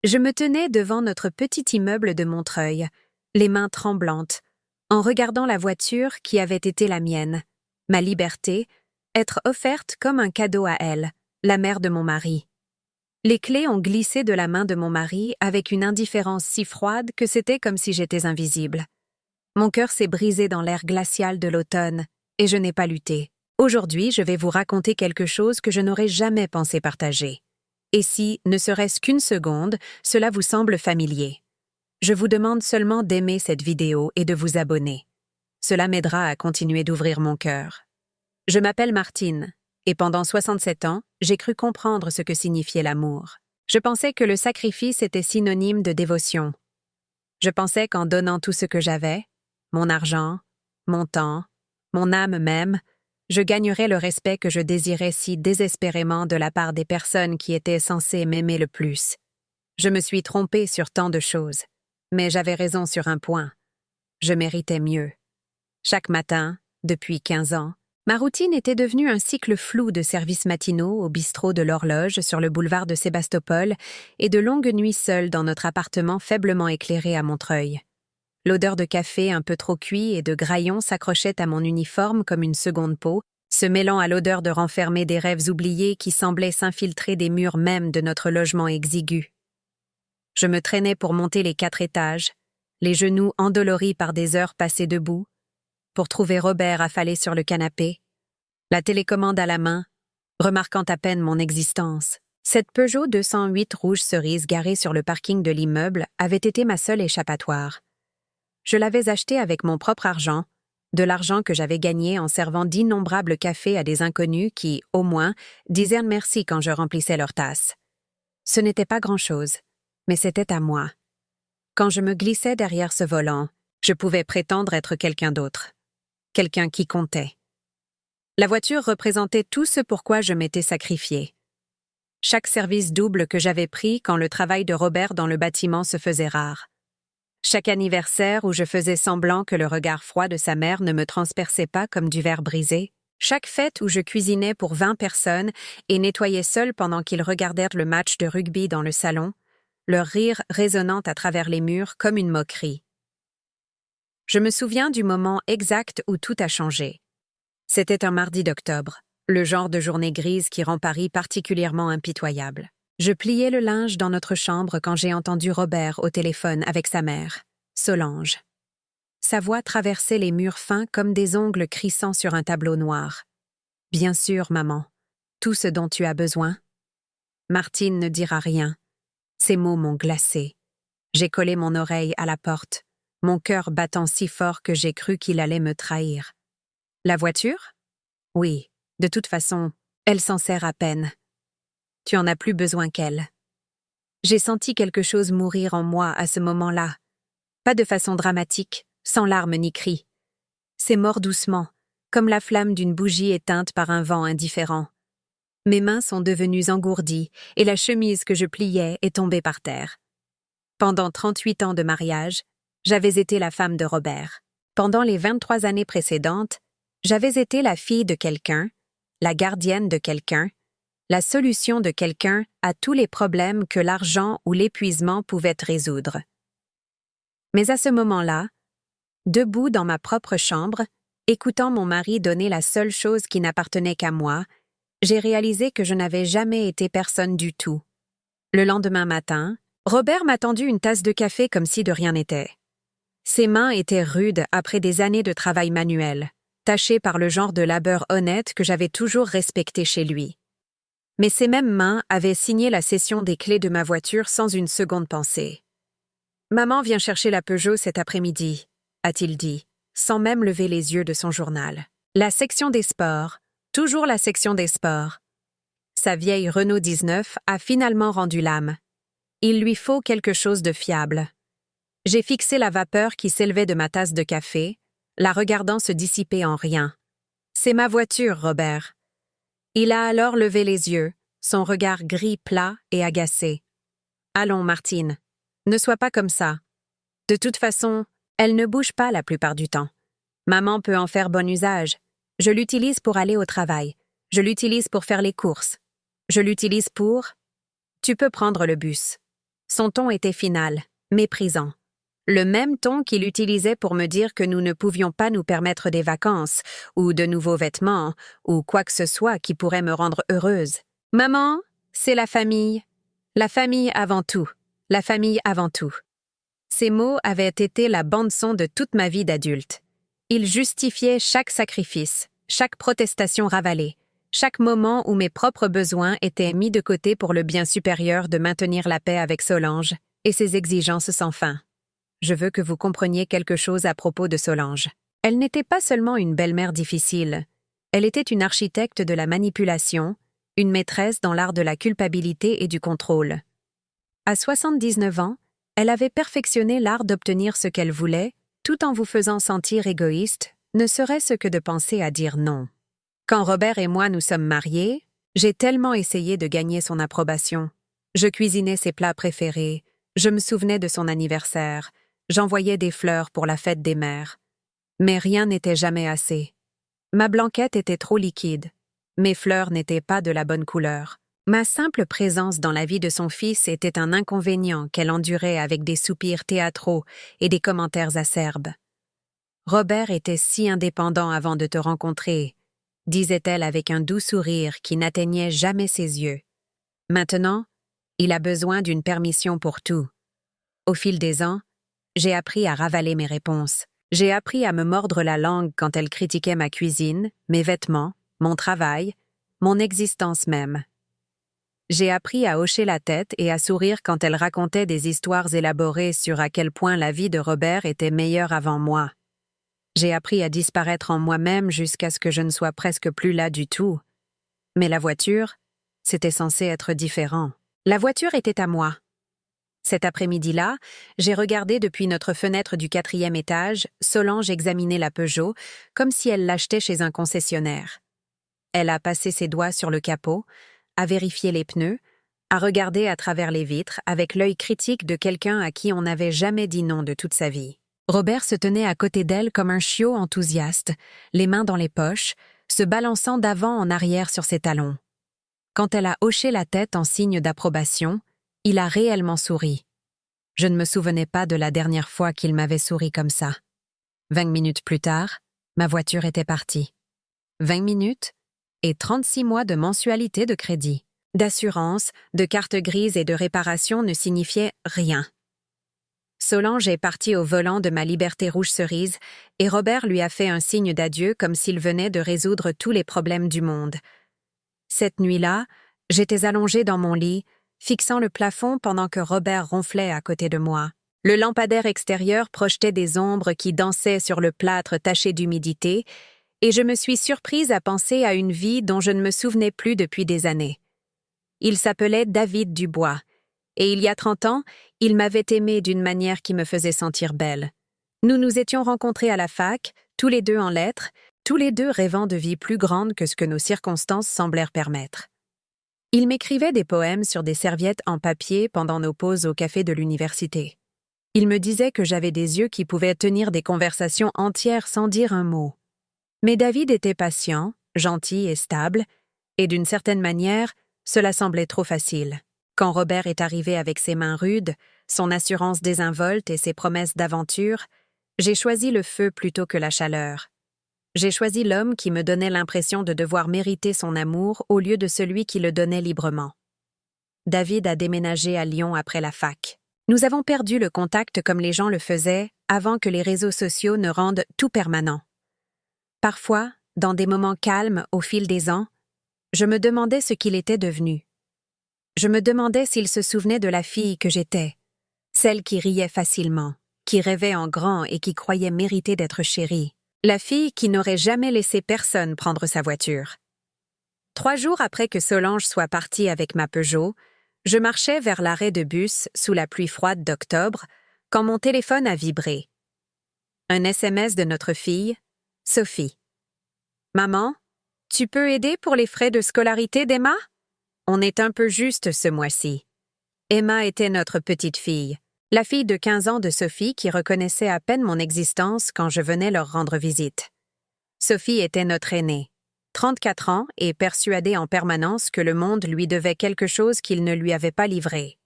Je me tenais devant notre petit immeuble de Montreuil, les mains tremblantes, en regardant la voiture qui avait été la mienne, ma liberté, être offerte comme un cadeau à elle, la mère de mon mari. Les clés ont glissé de la main de mon mari avec une indifférence si froide que c'était comme si j'étais invisible. Mon cœur s'est brisé dans l'air glacial de l'automne, et je n'ai pas lutté. Aujourd'hui, je vais vous raconter quelque chose que je n'aurais jamais pensé partager. Et si, ne serait-ce qu'une seconde, cela vous semble familier. Je vous demande seulement d'aimer cette vidéo et de vous abonner. Cela m'aidera à continuer d'ouvrir mon cœur. Je m'appelle Martine, et pendant 67 ans, j'ai cru comprendre ce que signifiait l'amour. Je pensais que le sacrifice était synonyme de dévotion. Je pensais qu'en donnant tout ce que j'avais, mon argent, mon temps, mon âme même, je gagnerais le respect que je désirais si désespérément de la part des personnes qui étaient censées m'aimer le plus. Je me suis trompée sur tant de choses, mais j'avais raison sur un point. Je méritais mieux. Chaque matin, depuis 15 ans, ma routine était devenue un cycle flou de services matinaux au bistrot de l'Horloge sur le boulevard de Sébastopol et de longues nuits seules dans notre appartement faiblement éclairé à Montreuil. L'odeur de café un peu trop cuit et de graillon s'accrochait à mon uniforme comme une seconde peau, se mêlant à l'odeur de renfermer des rêves oubliés qui semblaient s'infiltrer des murs mêmes de notre logement exigu. Je me traînais pour monter les 4 étages, les genoux endoloris par des heures passées debout, pour trouver Robert affalé sur le canapé, la télécommande à la main, remarquant à peine mon existence. Cette Peugeot 208 rouge cerise garée sur le parking de l'immeuble avait été ma seule échappatoire. Je l'avais achetée avec mon propre argent, de l'argent que j'avais gagné en servant d'innombrables cafés à des inconnus qui, au moins, disaient merci quand je remplissais leur tasse. Ce n'était pas grand-chose, mais c'était à moi. Quand je me glissais derrière ce volant, je pouvais prétendre être quelqu'un d'autre, quelqu'un qui comptait. La voiture représentait tout ce pourquoi je m'étais sacrifiée. Chaque service double que j'avais pris quand le travail de Robert dans le bâtiment se faisait rare. Chaque anniversaire où je faisais semblant que le regard froid de sa mère ne me transperçait pas comme du verre brisé. Chaque fête où je cuisinais pour 20 personnes et nettoyais seule pendant qu'ils regardèrent le match de rugby dans le salon, leur rire résonnant à travers les murs comme une moquerie. Je me souviens du moment exact où tout a changé. C'était un mardi d'octobre, le genre de journée grise qui rend Paris particulièrement impitoyable. Je pliais le linge dans notre chambre quand j'ai entendu Robert au téléphone avec sa mère, Solange. Sa voix traversait les murs fins comme des ongles crissant sur un tableau noir. « Bien sûr, maman. Tout ce dont tu as besoin. » Martine ne dira rien. Ces mots m'ont glacée. J'ai collé mon oreille à la porte, mon cœur battant si fort que j'ai cru qu'il allait me trahir. La voiture? Oui, de toute façon, elle s'en sert à peine. Tu en as plus besoin qu'elle. J'ai senti quelque chose mourir en moi à ce moment-là. Pas de façon dramatique, sans larmes ni cris. C'est mort doucement, comme la flamme d'une bougie éteinte par un vent indifférent. Mes mains sont devenues engourdies et la chemise que je pliais est tombée par terre. Pendant 38 ans de mariage, j'avais été la femme de Robert. Pendant les 23 années précédentes, j'avais été la fille de quelqu'un, la gardienne de quelqu'un, la solution de quelqu'un à tous les problèmes que l'argent ou l'épuisement pouvaient résoudre. Mais à ce moment-là, debout dans ma propre chambre, écoutant mon mari donner la seule chose qui n'appartenait qu'à moi, j'ai réalisé que je n'avais jamais été personne du tout. Le lendemain matin, Robert m'a tendu une tasse de café comme si de rien n'était. Ses mains étaient rudes après des années de travail manuel, tachées par le genre de labeur honnête que j'avais toujours respecté chez lui. Mais ces mêmes mains avaient signé la cession des clés de ma voiture sans une seconde pensée. « Maman vient chercher la Peugeot cet après-midi », a-t-il dit, sans même lever les yeux de son journal. La section des sports, toujours la section des sports. Sa vieille Renault 19 a finalement rendu l'âme. Il lui faut quelque chose de fiable. J'ai fixé la vapeur qui s'élevait de ma tasse de café, la regardant se dissiper en rien. « C'est ma voiture, Robert. » Il a alors levé les yeux, son regard gris plat et agacé. « Allons, Martine, ne sois pas comme ça. De toute façon, elle ne bouge pas la plupart du temps. Maman peut en faire bon usage. Je l'utilise pour aller au travail. Je l'utilise pour faire les courses. Je l'utilise pour... Tu peux prendre le bus. » Son ton était final, méprisant. Le même ton qu'il utilisait pour me dire que nous ne pouvions pas nous permettre des vacances, ou de nouveaux vêtements, ou quoi que ce soit qui pourrait me rendre heureuse. « Maman, c'est la famille. La famille avant tout. La famille avant tout. » Ces mots avaient été la bande-son de toute ma vie d'adulte. Ils justifiaient chaque sacrifice, chaque protestation ravalée, chaque moment où mes propres besoins étaient mis de côté pour le bien supérieur de maintenir la paix avec Solange et ses exigences sans fin. Je veux que vous compreniez quelque chose à propos de Solange. Elle n'était pas seulement une belle-mère difficile, elle était une architecte de la manipulation, une maîtresse dans l'art de la culpabilité et du contrôle. À 79 ans, elle avait perfectionné l'art d'obtenir ce qu'elle voulait, tout en vous faisant sentir égoïste, ne serait-ce que de penser à dire non. Quand Robert et moi nous sommes mariés, j'ai tellement essayé de gagner son approbation. Je cuisinais ses plats préférés, je me souvenais de son anniversaire, j'envoyais des fleurs pour la fête des mères. Mais rien n'était jamais assez. Ma blanquette était trop liquide. Mes fleurs n'étaient pas de la bonne couleur. Ma simple présence dans la vie de son fils était un inconvénient qu'elle endurait avec des soupirs théâtraux et des commentaires acerbes. « Robert était si indépendant avant de te rencontrer », disait-elle avec un doux sourire qui n'atteignait jamais ses yeux. « Maintenant, il a besoin d'une permission pour tout. » Au fil des ans, j'ai appris à ravaler mes réponses. J'ai appris à me mordre la langue quand elle critiquait ma cuisine, mes vêtements, mon travail, mon existence même. J'ai appris à hocher la tête et à sourire quand elle racontait des histoires élaborées sur à quel point la vie de Robert était meilleure avant moi. J'ai appris à disparaître en moi-même jusqu'à ce que je ne sois presque plus là du tout. Mais la voiture, c'était censé être différent. La voiture était à moi. Cet après-midi-là, j'ai regardé depuis notre fenêtre du 4e étage Solange examiner la Peugeot comme si elle l'achetait chez un concessionnaire. Elle a passé ses doigts sur le capot, a vérifié les pneus, a regardé à travers les vitres avec l'œil critique de quelqu'un à qui on n'avait jamais dit non de toute sa vie. Robert se tenait à côté d'elle comme un chiot enthousiaste, les mains dans les poches, se balançant d'avant en arrière sur ses talons. Quand elle a hoché la tête en signe d'approbation, il a réellement souri. Je ne me souvenais pas de la dernière fois qu'il m'avait souri comme ça. 20 minutes plus tard, ma voiture était partie. 20 minutes et 36 mois de mensualité de crédit, d'assurance, de carte grise et de réparation ne signifiaient rien. Solange est partie au volant de ma Liberté rouge cerise et Robert lui a fait un signe d'adieu comme s'il venait de résoudre tous les problèmes du monde. Cette nuit-là, j'étais allongée dans mon lit, fixant le plafond pendant que Robert ronflait à côté de moi. Le lampadaire extérieur projetait des ombres qui dansaient sur le plâtre taché d'humidité, et je me suis surprise à penser à une vie dont je ne me souvenais plus depuis des années. Il s'appelait David Dubois, et il y a 30 ans, il m'avait aimée d'une manière qui me faisait sentir belle. Nous nous étions rencontrés à la fac, tous les deux en lettres, tous les deux rêvant de vie plus grande que ce que nos circonstances semblèrent permettre. Il m'écrivait des poèmes sur des serviettes en papier pendant nos pauses au café de l'université. Il me disait que j'avais des yeux qui pouvaient tenir des conversations entières sans dire un mot. Mais David était patient, gentil et stable, et d'une certaine manière, cela semblait trop facile. Quand Robert est arrivé avec ses mains rudes, son assurance désinvolte et ses promesses d'aventure, j'ai choisi le feu plutôt que la chaleur. J'ai choisi l'homme qui me donnait l'impression de devoir mériter son amour au lieu de celui qui le donnait librement. David a déménagé à Lyon après la fac. Nous avons perdu le contact comme les gens le faisaient avant que les réseaux sociaux ne rendent tout permanent. Parfois, dans des moments calmes au fil des ans, je me demandais ce qu'il était devenu. Je me demandais s'il se souvenait de la fille que j'étais, celle qui riait facilement, qui rêvait en grand et qui croyait mériter d'être chérie, la fille qui n'aurait jamais laissé personne prendre sa voiture. 3 jours après que Solange soit partie avec ma Peugeot, je marchais vers l'arrêt de bus sous la pluie froide d'octobre quand mon téléphone a vibré. Un SMS de notre fille, Sophie. « Maman, tu peux aider pour les frais de scolarité d'Emma? On est un peu juste ce mois-ci. » Emma était notre petite fille, la fille de 15 ans de Sophie qui reconnaissait à peine mon existence quand je venais leur rendre visite. Sophie était notre aînée, 34 ans et persuadée en permanence que le monde lui devait quelque chose qu'il ne lui avait pas livré.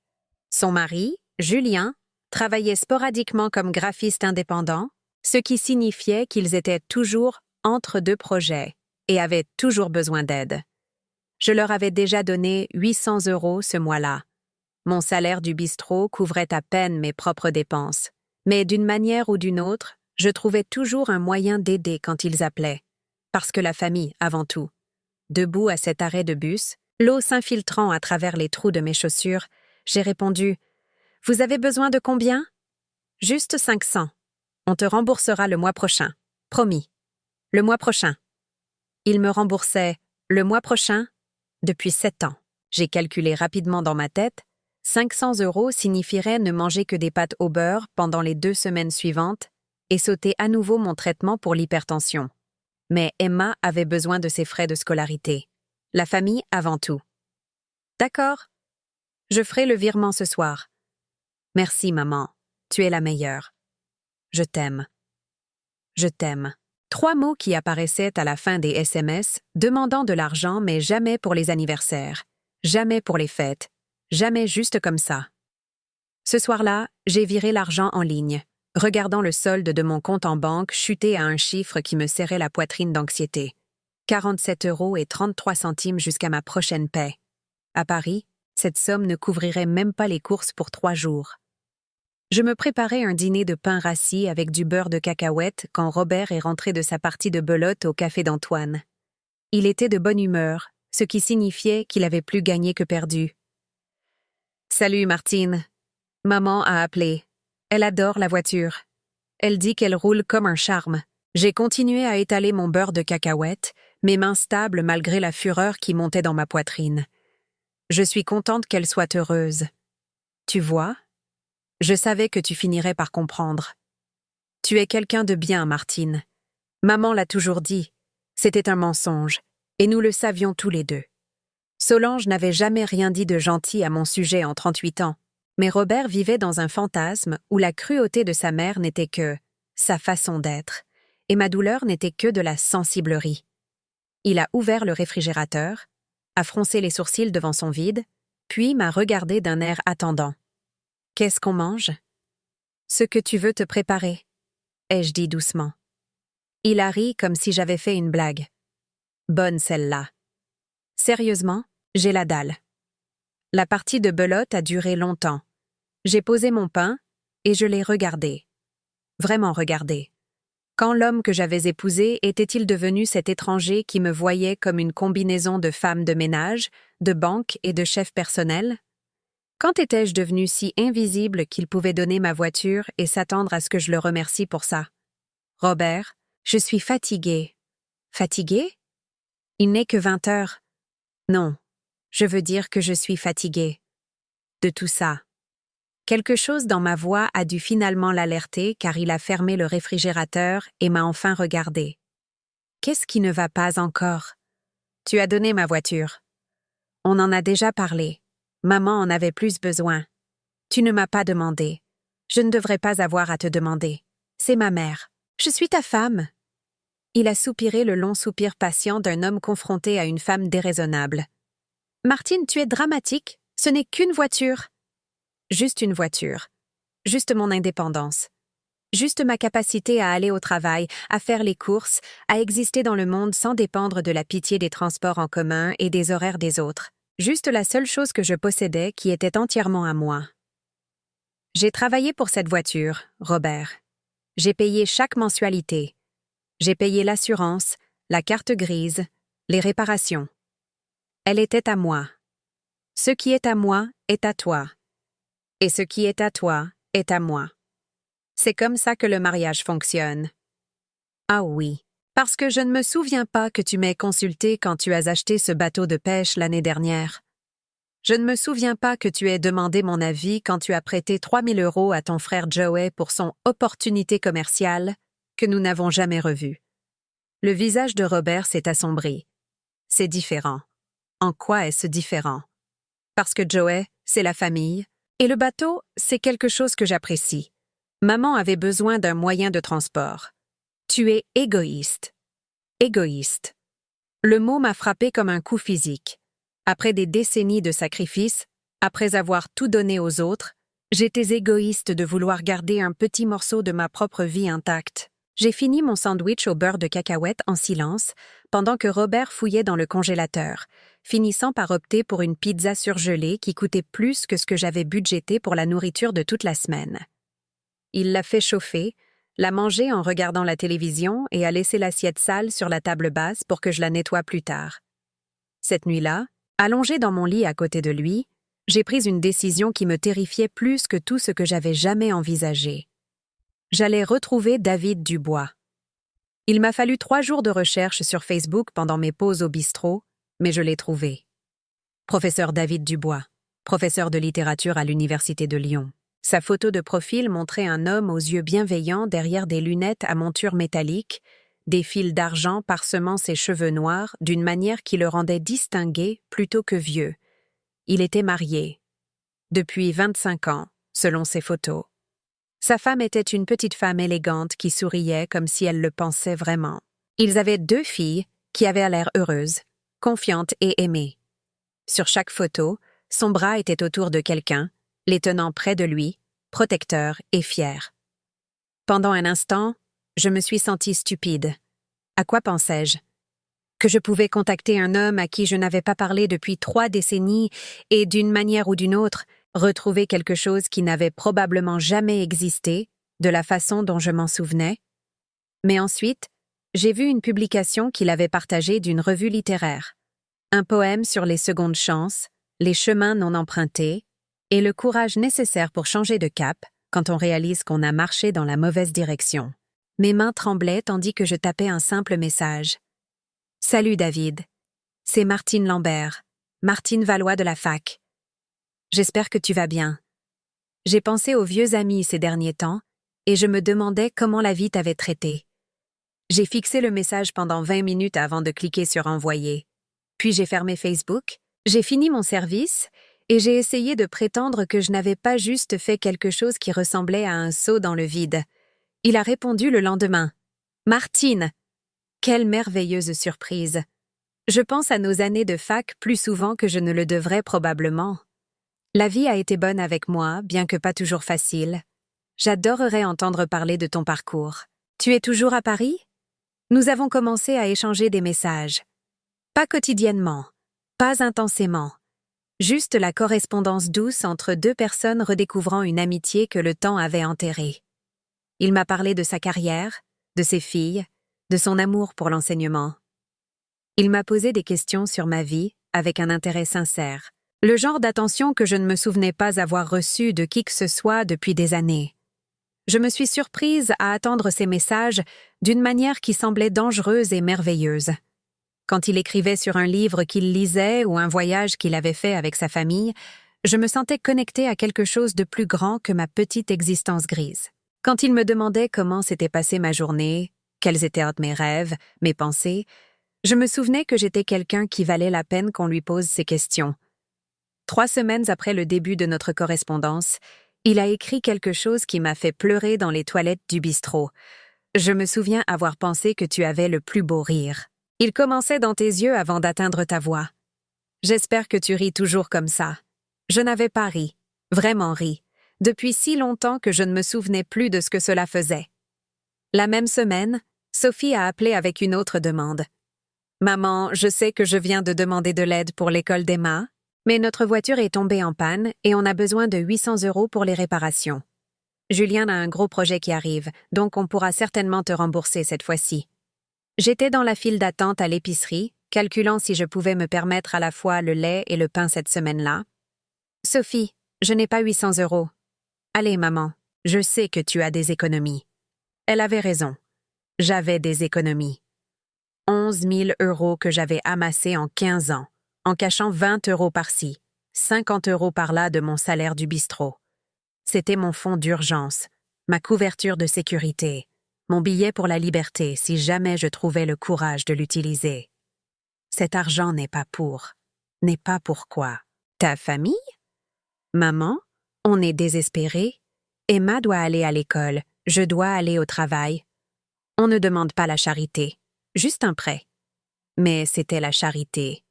Son mari, Julien, travaillait sporadiquement comme graphiste indépendant, ce qui signifiait qu'ils étaient toujours entre deux projets et avaient toujours besoin d'aide. Je leur avais déjà donné 800 € ce mois-là. Mon salaire du bistrot couvrait à peine mes propres dépenses, mais d'une manière ou d'une autre, je trouvais toujours un moyen d'aider quand ils appelaient. Parce que la famille, avant tout. Debout à cet arrêt de bus, l'eau s'infiltrant à travers les trous de mes chaussures, j'ai répondu « Vous avez besoin de combien ?»« Juste 500. On te remboursera le mois prochain. Promis. Le mois prochain. » Il me remboursait « le mois prochain » depuis 7 ans. J'ai calculé rapidement dans ma tête. 500 € signifierait ne manger que des pâtes au beurre pendant les 2 semaines suivantes et sauter à nouveau mon traitement pour l'hypertension. Mais Emma avait besoin de ses frais de scolarité. La famille avant tout. D'accord. Je ferai le virement ce soir. Merci, maman. Tu es la meilleure. Je t'aime. Je t'aime. 3 mots qui apparaissaient à la fin des SMS, demandant de l'argent, mais jamais pour les anniversaires, jamais pour les fêtes, jamais juste comme ça. Ce soir-là, j'ai viré l'argent en ligne, regardant le solde de mon compte en banque chuter à un chiffre qui me serrait la poitrine d'anxiété. 47,33 € jusqu'à ma prochaine paie. À Paris, cette somme ne couvrirait même pas les courses pour 3 jours. Je me préparais un dîner de pain rassis avec du beurre de cacahuète quand Robert est rentré de sa partie de belote au café d'Antoine. Il était de bonne humeur, ce qui signifiait qu'il avait plus gagné que perdu. « Salut, Martine. Maman a appelé. Elle adore la voiture. Elle dit qu'elle roule comme un charme. » J'ai continué à étaler mon beurre de cacahuète, mes mains stables malgré la fureur qui montait dans ma poitrine. Je suis contente qu'elle soit heureuse. Tu vois? Je savais que tu finirais par comprendre. Tu es quelqu'un de bien, Martine. Maman l'a toujours dit. C'était un mensonge, et nous le savions tous les deux. Solange n'avait jamais rien dit de gentil à mon sujet en 38 ans, mais Robert vivait dans un fantasme où la cruauté de sa mère n'était que sa façon d'être, et ma douleur n'était que de la sensiblerie. Il a ouvert le réfrigérateur, a froncé les sourcils devant son vide, puis m'a regardé d'un air attendant. « Qu'est-ce qu'on mange ?»« Ce que tu veux te préparer, » ai-je dit doucement. Il a ri comme si j'avais fait une blague. Bonne celle-là. Sérieusement, j'ai la dalle. La partie de belote a duré longtemps. J'ai posé mon pain et je l'ai regardé. Vraiment regardé. Quand l'homme que j'avais épousé était-il devenu cet étranger qui me voyait comme une combinaison de femme de ménage, de banque et de chef personnel? Quand étais-je devenu si invisible qu'il pouvait donner ma voiture et s'attendre à ce que je le remercie pour ça? Robert, je suis fatiguée. Fatiguée? Il n'est que 20 heures. Non, je veux dire que je suis fatiguée. De tout ça. Quelque chose dans ma voix a dû finalement l'alerter car il a fermé le réfrigérateur et m'a enfin regardé. Qu'est-ce qui ne va pas encore? Tu as donné ma voiture. On en a déjà parlé. Maman en avait plus besoin. Tu ne m'as pas demandé. Je ne devrais pas avoir à te demander. C'est ma mère. Je suis ta femme. Il a soupiré le long soupir patient d'un homme confronté à une femme déraisonnable. Martine, tu es dramatique. Ce n'est qu'une voiture. Juste une voiture. Juste mon indépendance. Juste ma capacité à aller au travail, à faire les courses, à exister dans le monde sans dépendre de la pitié des transports en commun et des horaires des autres. Juste la seule chose que je possédais qui était entièrement à moi. J'ai travaillé pour cette voiture, Robert. J'ai payé chaque mensualité. J'ai payé l'assurance, la carte grise, les réparations. Elle était à moi. Ce qui est à moi est à toi. Et ce qui est à toi est à moi. C'est comme ça que le mariage fonctionne. Ah oui, parce que je ne me souviens pas que tu m'aies consulté quand tu as acheté ce bateau de pêche l'année dernière. Je ne me souviens pas que tu aies demandé mon avis quand tu as prêté 3 000 € à ton frère Joey pour son opportunité commerciale que nous n'avons jamais revue. Le visage de Robert s'est assombri. C'est différent. En quoi est-ce différent? Parce que Joey, c'est la famille, et le bateau, c'est quelque chose que j'apprécie. Maman avait besoin d'un moyen de transport. Tu es égoïste. Égoïste. Le mot m'a frappé comme un coup physique. Après des décennies de sacrifices, Après avoir tout donné aux autres, j'étais égoïste de vouloir garder un petit morceau de ma propre vie intacte. J'ai fini mon sandwich au beurre de cacahuète en silence, pendant que Robert fouillait dans le congélateur, finissant par opter pour une pizza surgelée qui coûtait plus que ce que j'avais budgété pour la nourriture de toute la semaine. Il l'a fait chauffer, l'a mangée en regardant la télévision et a laissé l'assiette sale sur la table basse pour que je la nettoie plus tard. Cette nuit-là, allongée dans mon lit à côté de lui, j'ai pris une décision qui me terrifiait plus que tout ce que j'avais jamais envisagé. J'allais retrouver David Dubois. Il m'a fallu 3 jours de recherche sur Facebook pendant mes pauses au bistrot, mais je l'ai trouvé. Professeur David Dubois, professeur de littérature à l'Université de Lyon. Sa photo de profil montrait un homme aux yeux bienveillants derrière des lunettes à monture métallique, des fils d'argent parsemant ses cheveux noirs d'une manière qui le rendait distingué plutôt que vieux. Il était marié. Depuis 25 ans, selon ses photos. Sa femme était une petite femme élégante qui souriait comme si elle le pensait vraiment. Ils avaient 2 filles qui avaient l'air heureuses, confiantes et aimées. Sur chaque photo, son bras était autour de quelqu'un, les tenant près de lui, protecteur et fier. Pendant un instant, je me suis sentie stupide. À quoi pensais-je? Que je pouvais contacter un homme à qui je n'avais pas parlé depuis 3 décennies et d'une manière ou d'une autre, retrouver quelque chose qui n'avait probablement jamais existé, de la façon dont je m'en souvenais. Mais ensuite, j'ai vu une publication qu'il avait partagée d'une revue littéraire. Un poème sur les secondes chances, les chemins non empruntés, et le courage nécessaire pour changer de cap quand on réalise qu'on a marché dans la mauvaise direction. Mes mains tremblaient tandis que je tapais un simple message. « Salut David, c'est Martine Lambert, Martine Valois de la fac. J'espère que tu vas bien. J'ai pensé aux vieux amis ces derniers temps et je me demandais comment la vie t'avait traité. J'ai fixé le message pendant 20 minutes avant de cliquer sur envoyer. Puis j'ai fermé Facebook, j'ai fini mon service et j'ai essayé de prétendre que je n'avais pas juste fait quelque chose qui ressemblait à un saut dans le vide. Il a répondu le lendemain. « Martine! Quelle merveilleuse surprise! Je pense à nos années de fac plus souvent que je ne le devrais probablement. La vie a été bonne avec moi, bien que pas toujours facile. J'adorerais entendre parler de ton parcours. Tu es toujours à Paris? Nous avons commencé à échanger des messages. Pas quotidiennement, pas intensément. Juste la correspondance douce entre 2 personnes redécouvrant une amitié que le temps avait enterrée. Il m'a parlé de sa carrière, de ses filles, de son amour pour l'enseignement. Il m'a posé des questions sur ma vie avec un intérêt sincère. Le genre d'attention que je ne me souvenais pas avoir reçu de qui que ce soit depuis des années. Je me suis surprise à attendre ces messages d'une manière qui semblait dangereuse et merveilleuse. Quand il écrivait sur un livre qu'il lisait ou un voyage qu'il avait fait avec sa famille, je me sentais connectée à quelque chose de plus grand que ma petite existence grise. Quand il me demandait comment s'était passée ma journée, quels étaient mes rêves, mes pensées, je me souvenais que j'étais quelqu'un qui valait la peine qu'on lui pose ces questions. 3 semaines après le début de notre correspondance, il a écrit quelque chose qui m'a fait pleurer dans les toilettes du bistrot. Je me souviens avoir pensé que tu avais le plus beau rire. Il commençait dans tes yeux avant d'atteindre ta voix. J'espère que tu ris toujours comme ça. Je n'avais pas ri, vraiment ri, depuis si longtemps que je ne me souvenais plus de ce que cela faisait. La même semaine, Sophie a appelé avec une autre demande. Maman, je sais que je viens de demander de l'aide pour l'école d'Emma, mais notre voiture est tombée en panne et on a besoin de 800 € pour les réparations. Julien a un gros projet qui arrive, donc on pourra certainement te rembourser cette fois-ci. J'étais dans la file d'attente à l'épicerie, calculant si je pouvais me permettre à la fois le lait et le pain cette semaine-là. Sophie, je n'ai pas 800 €. Allez, maman, je sais que tu as des économies. Elle avait raison. J'avais des économies. 11 000 € que j'avais amassés en 15 ans. En cachant 20 € par-ci, 50 € par-là de mon salaire du bistrot. C'était mon fonds d'urgence, ma couverture de sécurité, mon billet pour la liberté si jamais je trouvais le courage de l'utiliser. Cet argent n'est pas pourquoi. Ta famille? Maman, on est désespéré. Emma doit aller à l'école, je dois aller au travail. On ne demande pas la charité, juste un prêt. Mais c'était la charité.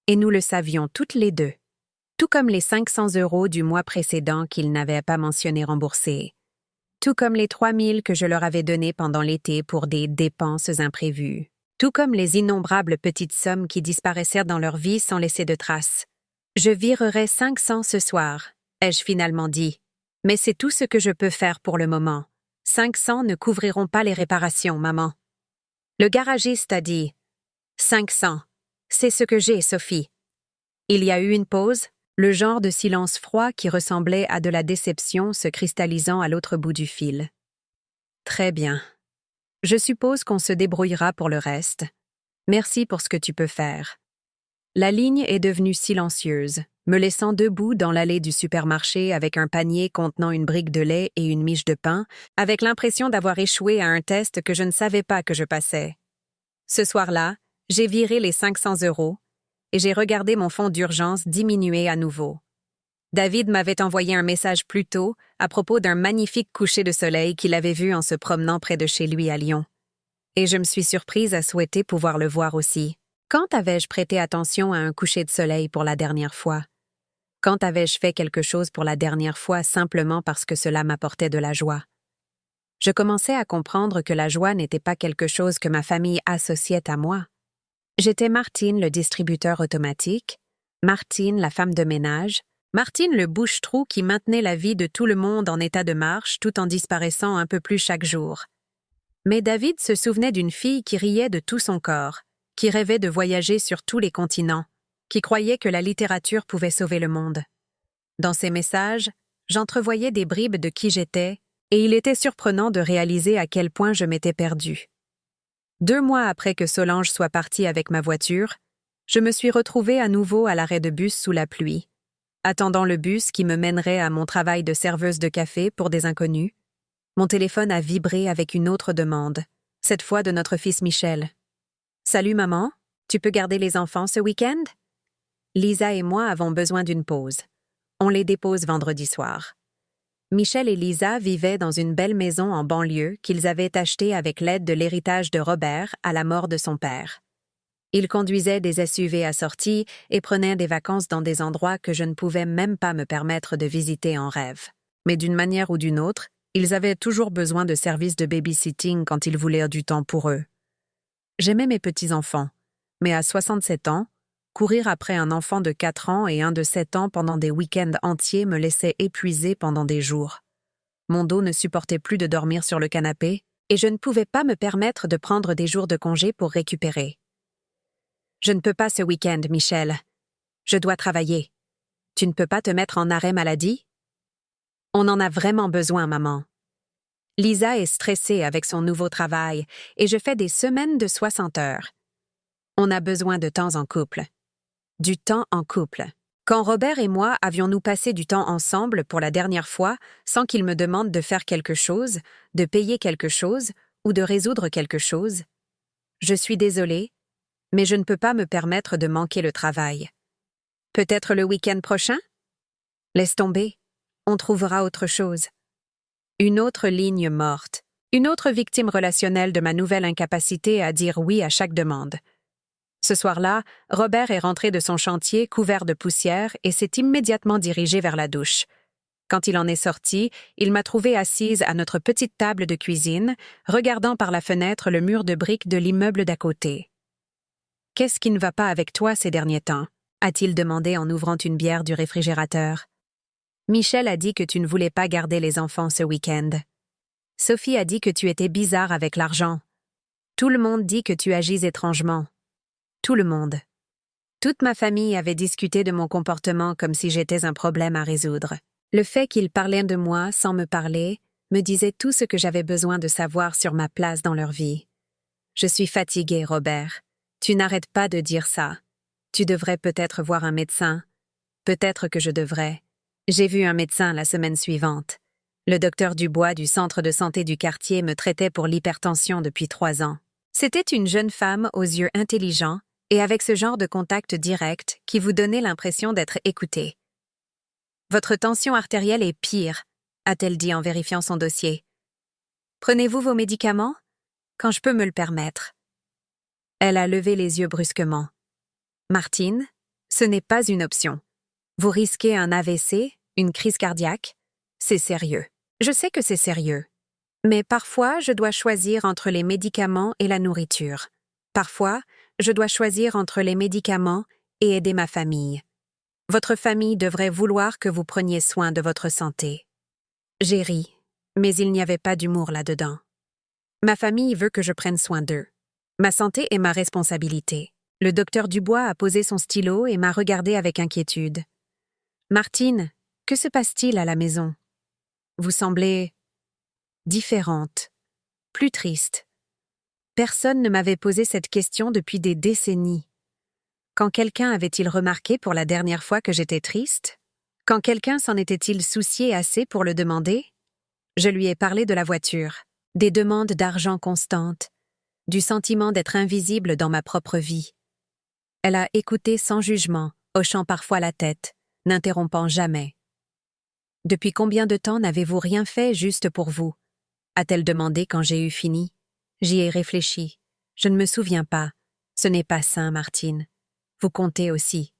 Et nous le savions toutes les deux. tout comme les 500 € du mois précédent qu'ils n'avaient pas mentionné remboursés, tout comme les 3 000 que je leur avais donnés pendant l'été pour des dépenses imprévues, tout comme les innombrables petites sommes qui disparaissèrent dans leur vie sans laisser de traces. Je virerai 500 ce soir, ai-je finalement dit. Mais c'est tout ce que je peux faire pour le moment. 500 ne couvriront pas les réparations, maman. Le garagiste a dit « 500, c'est ce que j'ai, Sophie. » Il y a eu une pause, le genre de silence froid qui ressemblait à de la déception se cristallisant à l'autre bout du fil. « Très bien. Je suppose qu'on se débrouillera pour le reste. Merci pour ce que tu peux faire. » La ligne est devenue silencieuse, me laissant debout dans l'allée du supermarché avec un panier contenant une brique de lait et une miche de pain, avec l'impression d'avoir échoué à un test que je ne savais pas que je passais. Ce soir-là, j'ai viré les 500 € et j'ai regardé mon fonds d'urgence diminuer à nouveau. David m'avait envoyé un message plus tôt à propos d'un magnifique coucher de soleil qu'il avait vu en se promenant près de chez lui à Lyon. Et je me suis surprise à souhaiter pouvoir le voir aussi. Quand avais-je prêté attention à un coucher de soleil pour la dernière fois? Quand avais-je fait quelque chose pour la dernière fois simplement parce que cela m'apportait de la joie? Je commençais à comprendre que la joie n'était pas quelque chose que ma famille associait à moi. J'étais Martine le distributeur automatique, Martine la femme de ménage, Martine le bouche-trou qui maintenait la vie de tout le monde en état de marche tout en disparaissant un peu plus chaque jour. Mais David se souvenait d'une fille qui riait de tout son corps, qui rêvait de voyager sur tous les continents, qui croyait que la littérature pouvait sauver le monde. Dans ses messages, j'entrevoyais des bribes de qui j'étais, et il était surprenant de réaliser à quel point je m'étais perdue. 2 mois après que Solange soit partie avec ma voiture, je me suis retrouvée à nouveau à l'arrêt de bus sous la pluie, attendant le bus qui me mènerait à mon travail de serveuse de café pour des inconnus. Mon téléphone a vibré avec une autre demande, cette fois de notre fils Michel. « Salut maman, tu peux garder les enfants ce week-end? » Lisa et moi avons besoin d'une pause. On les dépose vendredi soir. Michel et Lisa vivaient dans une belle maison en banlieue qu'ils avaient achetée avec l'aide de l'héritage de Robert à la mort de son père. Ils conduisaient des SUV assortis et prenaient des vacances dans des endroits que je ne pouvais même pas me permettre de visiter en rêve. Mais d'une manière ou d'une autre, ils avaient toujours besoin de services de babysitting quand ils voulaient du temps pour eux. J'aimais mes petits-enfants, mais à 67 ans, courir après un enfant de 4 ans et un de 7 ans pendant des week-ends entiers me laissait épuisée pendant des jours. Mon dos ne supportait plus de dormir sur le canapé et je ne pouvais pas me permettre de prendre des jours de congé pour récupérer. « Je ne peux pas ce week-end, Michel. Je dois travailler. Tu ne peux pas te mettre en arrêt maladie? » « On en a vraiment besoin, maman. » Lisa est stressée avec son nouveau travail et je fais des semaines de 60 heures. On a besoin de temps en couple. Du temps en couple. Quand Robert et moi avions-nous passé du temps ensemble pour la dernière fois sans qu'il me demande de faire quelque chose, de payer quelque chose ou de résoudre quelque chose? Je suis désolée, mais je ne peux pas me permettre de manquer le travail. Peut-être le week-end prochain? Laisse tomber. On trouvera autre chose. Une autre ligne morte. Une autre victime relationnelle de ma nouvelle incapacité à dire oui à chaque demande. Ce soir-là, Robert est rentré de son chantier couvert de poussière et s'est immédiatement dirigé vers la douche. Quand il en est sorti, il m'a trouvée assise à notre petite table de cuisine, regardant par la fenêtre le mur de briques de l'immeuble d'à côté. « Qu'est-ce qui ne va pas avec toi ces derniers temps ?» a-t-il demandé en ouvrant une bière du réfrigérateur. Michel a dit que tu ne voulais pas garder les enfants ce week-end. Sophie a dit que tu étais bizarre avec l'argent. Tout le monde dit que tu agis étrangement. Tout le monde. Toute ma famille avait discuté de mon comportement comme si j'étais un problème à résoudre. Le fait qu'ils parlaient de moi sans me parler me disait tout ce que j'avais besoin de savoir sur ma place dans leur vie. Je suis fatiguée, Robert. Tu n'arrêtes pas de dire ça. Tu devrais peut-être voir un médecin. Peut-être que je devrais. J'ai vu un médecin la semaine suivante. Le docteur Dubois du centre de santé du quartier me traitait pour l'hypertension depuis 3 ans. C'était une jeune femme aux yeux intelligents et avec ce genre de contact direct qui vous donnait l'impression d'être écouté. « Votre tension artérielle est pire », a-t-elle dit en vérifiant son dossier. « Prenez-vous vos médicaments? Quand je peux me le permettre. » Elle a levé les yeux brusquement. « Martine, ce n'est pas une option. Vous risquez un AVC, une crise cardiaque? C'est sérieux. Je sais que c'est sérieux. Mais parfois, je dois choisir entre les médicaments et la nourriture. Parfois, je dois choisir entre les médicaments et aider ma famille. Votre famille devrait vouloir que vous preniez soin de votre santé. J'ai ri, mais il n'y avait pas d'humour là-dedans. Ma famille veut que je prenne soin d'eux. Ma santé est ma responsabilité. Le docteur Dubois a posé son stylo et m'a regardé avec inquiétude. Martine, que se passe-t-il à la maison? Vous semblez différente, plus triste. Personne ne m'avait posé cette question depuis des décennies. Quand quelqu'un avait-il remarqué pour la dernière fois que j'étais triste? Quand quelqu'un s'en était-il soucié assez pour le demander? Je lui ai parlé de la voiture, des demandes d'argent constantes, du sentiment d'être invisible dans ma propre vie. Elle a écouté sans jugement, hochant parfois la tête, n'interrompant jamais. « Depuis combien de temps n'avez-vous rien fait juste pour vous ?» a-t-elle demandé quand j'ai eu fini. J'y ai réfléchi. Je ne me souviens pas. Ce n'est pas sain, Martine. Vous comptez aussi.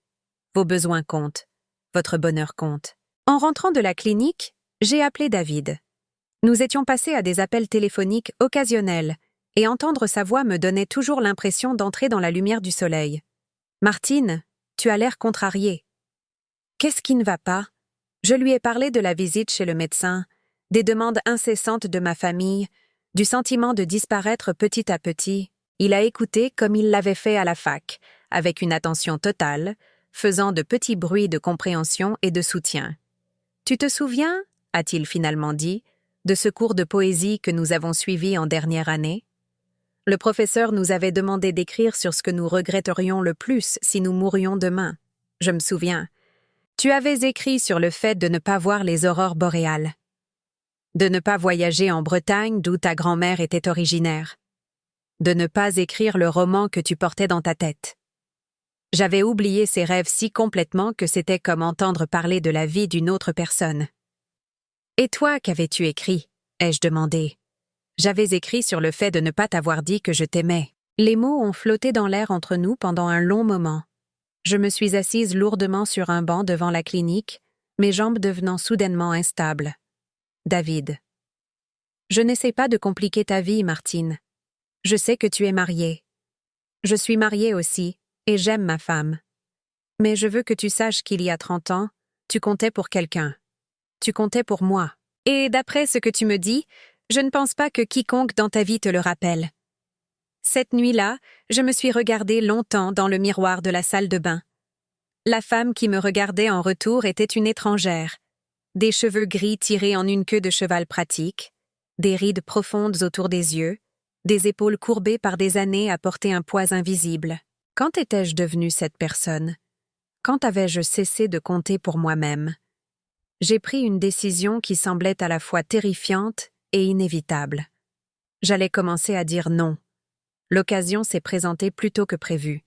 Vos besoins comptent. Votre bonheur compte. En rentrant de la clinique, j'ai appelé David. Nous étions passés à des appels téléphoniques occasionnels, et entendre sa voix me donnait toujours l'impression d'entrer dans la lumière du soleil. « Martine, tu as l'air contrariée. » Qu'est-ce qui ne va pas? Je lui ai parlé de la visite chez le médecin, des demandes incessantes de ma famille, du sentiment de disparaître petit à petit. Il a écouté comme il l'avait fait à la fac, avec une attention totale, faisant de petits bruits de compréhension et de soutien. « Tu te souviens, a-t-il finalement dit, de ce cours de poésie que nous avons suivi en dernière année? Le professeur nous avait demandé d'écrire sur ce que nous regretterions le plus si nous mourions demain. Je me souviens. Tu avais écrit sur le fait de ne pas voir les aurores boréales, de ne pas voyager en Bretagne d'où ta grand-mère était originaire, de ne pas écrire le roman que tu portais dans ta tête. J'avais oublié ces rêves si complètement que c'était comme entendre parler de la vie d'une autre personne. « Et toi, qu'avais-tu écrit ?» ai-je demandé. J'avais écrit sur le fait de ne pas t'avoir dit que je t'aimais. Les mots ont flotté dans l'air entre nous pendant un long moment. Je me suis assise lourdement sur un banc devant la clinique, mes jambes devenant soudainement instables. David. Je n'essaie pas de compliquer ta vie, Martine. Je sais que tu es mariée. Je suis mariée aussi, et j'aime ma femme. Mais je veux que tu saches qu'il y a 30 ans, tu comptais pour quelqu'un. Tu comptais pour moi. Et d'après ce que tu me dis, je ne pense pas que quiconque dans ta vie te le rappelle. Cette nuit-là, je me suis regardée longtemps dans le miroir de la salle de bain. La femme qui me regardait en retour était une étrangère. Des cheveux gris tirés en une queue de cheval pratique, des rides profondes autour des yeux, des épaules courbées par des années à porter un poids invisible. Quand étais-je devenue cette personne? Quand avais-je cessé de compter pour moi-même? J'ai pris une décision qui semblait à la fois terrifiante et inévitable. J'allais commencer à dire non. L'occasion s'est présentée plus tôt que prévu.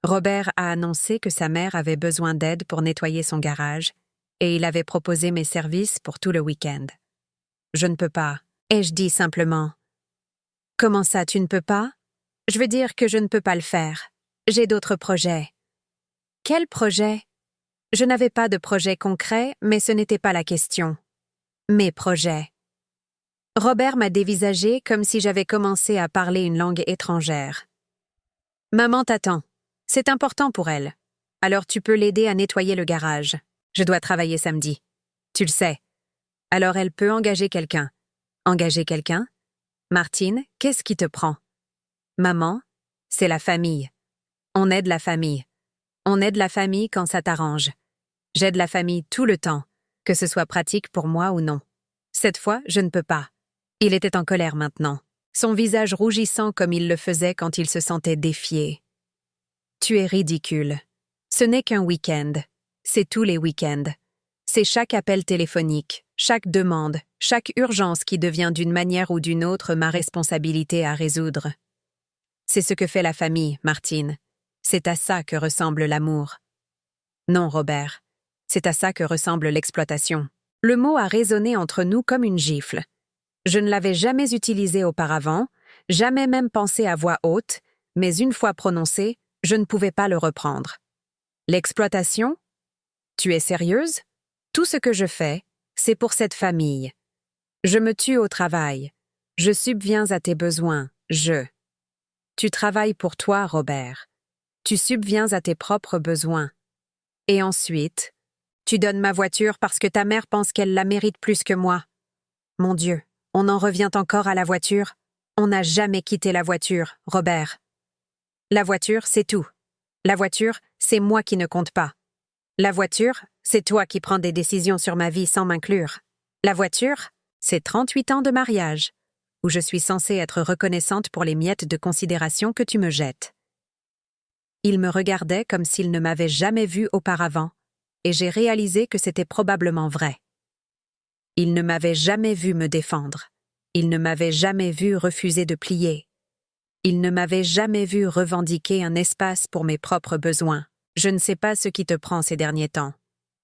Robert a annoncé que sa mère avait besoin d'aide pour nettoyer son garage, et il avait proposé mes services pour tout le week-end. Je ne peux pas, ai-je dit simplement. Comment ça, tu ne peux pas? Je veux dire que je ne peux pas le faire. J'ai d'autres projets. Quel projet? Je n'avais pas de projet concret, mais ce n'était pas la question. Mes projets. Robert m'a dévisagé comme si j'avais commencé à parler une langue étrangère. Maman t'attend. C'est important pour elle. Alors tu peux l'aider à nettoyer le garage. Je dois travailler samedi. Tu le sais. Alors elle peut engager quelqu'un. Engager quelqu'un? Martine, qu'est-ce qui te prend? Maman, c'est la famille. On aide la famille. On aide la famille quand ça t'arrange. J'aide la famille tout le temps, que ce soit pratique pour moi ou non. Cette fois, je ne peux pas. Il était en colère maintenant, son visage rougissant comme il le faisait quand il se sentait défié. Tu es ridicule. Ce n'est qu'un week-end. C'est tous les week-ends. C'est chaque appel téléphonique, chaque demande, chaque urgence qui devient d'une manière ou d'une autre ma responsabilité à résoudre. C'est ce que fait la famille, Martine. C'est à ça que ressemble l'amour. Non, Robert. C'est à ça que ressemble l'exploitation. Le mot a résonné entre nous comme une gifle. Je ne l'avais jamais utilisé auparavant, jamais même pensé à voix haute, mais une fois prononcé, je ne pouvais pas le reprendre. L'exploitation? Tu es sérieuse? Tout ce que je fais, c'est pour cette famille. Je me tue au travail. Je subviens à tes besoins. Tu travailles pour toi, Robert. Tu subviens à tes propres besoins. Et ensuite, tu donnes ma voiture parce que ta mère pense qu'elle la mérite plus que moi. Mon Dieu, on en revient encore à la voiture? On n'a jamais quitté la voiture, Robert. La voiture, c'est tout. La voiture, c'est moi qui ne compte pas. La voiture, c'est toi qui prends des décisions sur ma vie sans m'inclure. La voiture, c'est 38 ans de mariage, où je suis censée être reconnaissante pour les miettes de considération que tu me jettes. Il me regardait comme s'il ne m'avait jamais vu auparavant, et j'ai réalisé que c'était probablement vrai. Il ne m'avait jamais vu me défendre. Il ne m'avait jamais vu refuser de plier. Il ne m'avait jamais vu revendiquer un espace pour mes propres besoins. Je ne sais pas ce qui te prend ces derniers temps,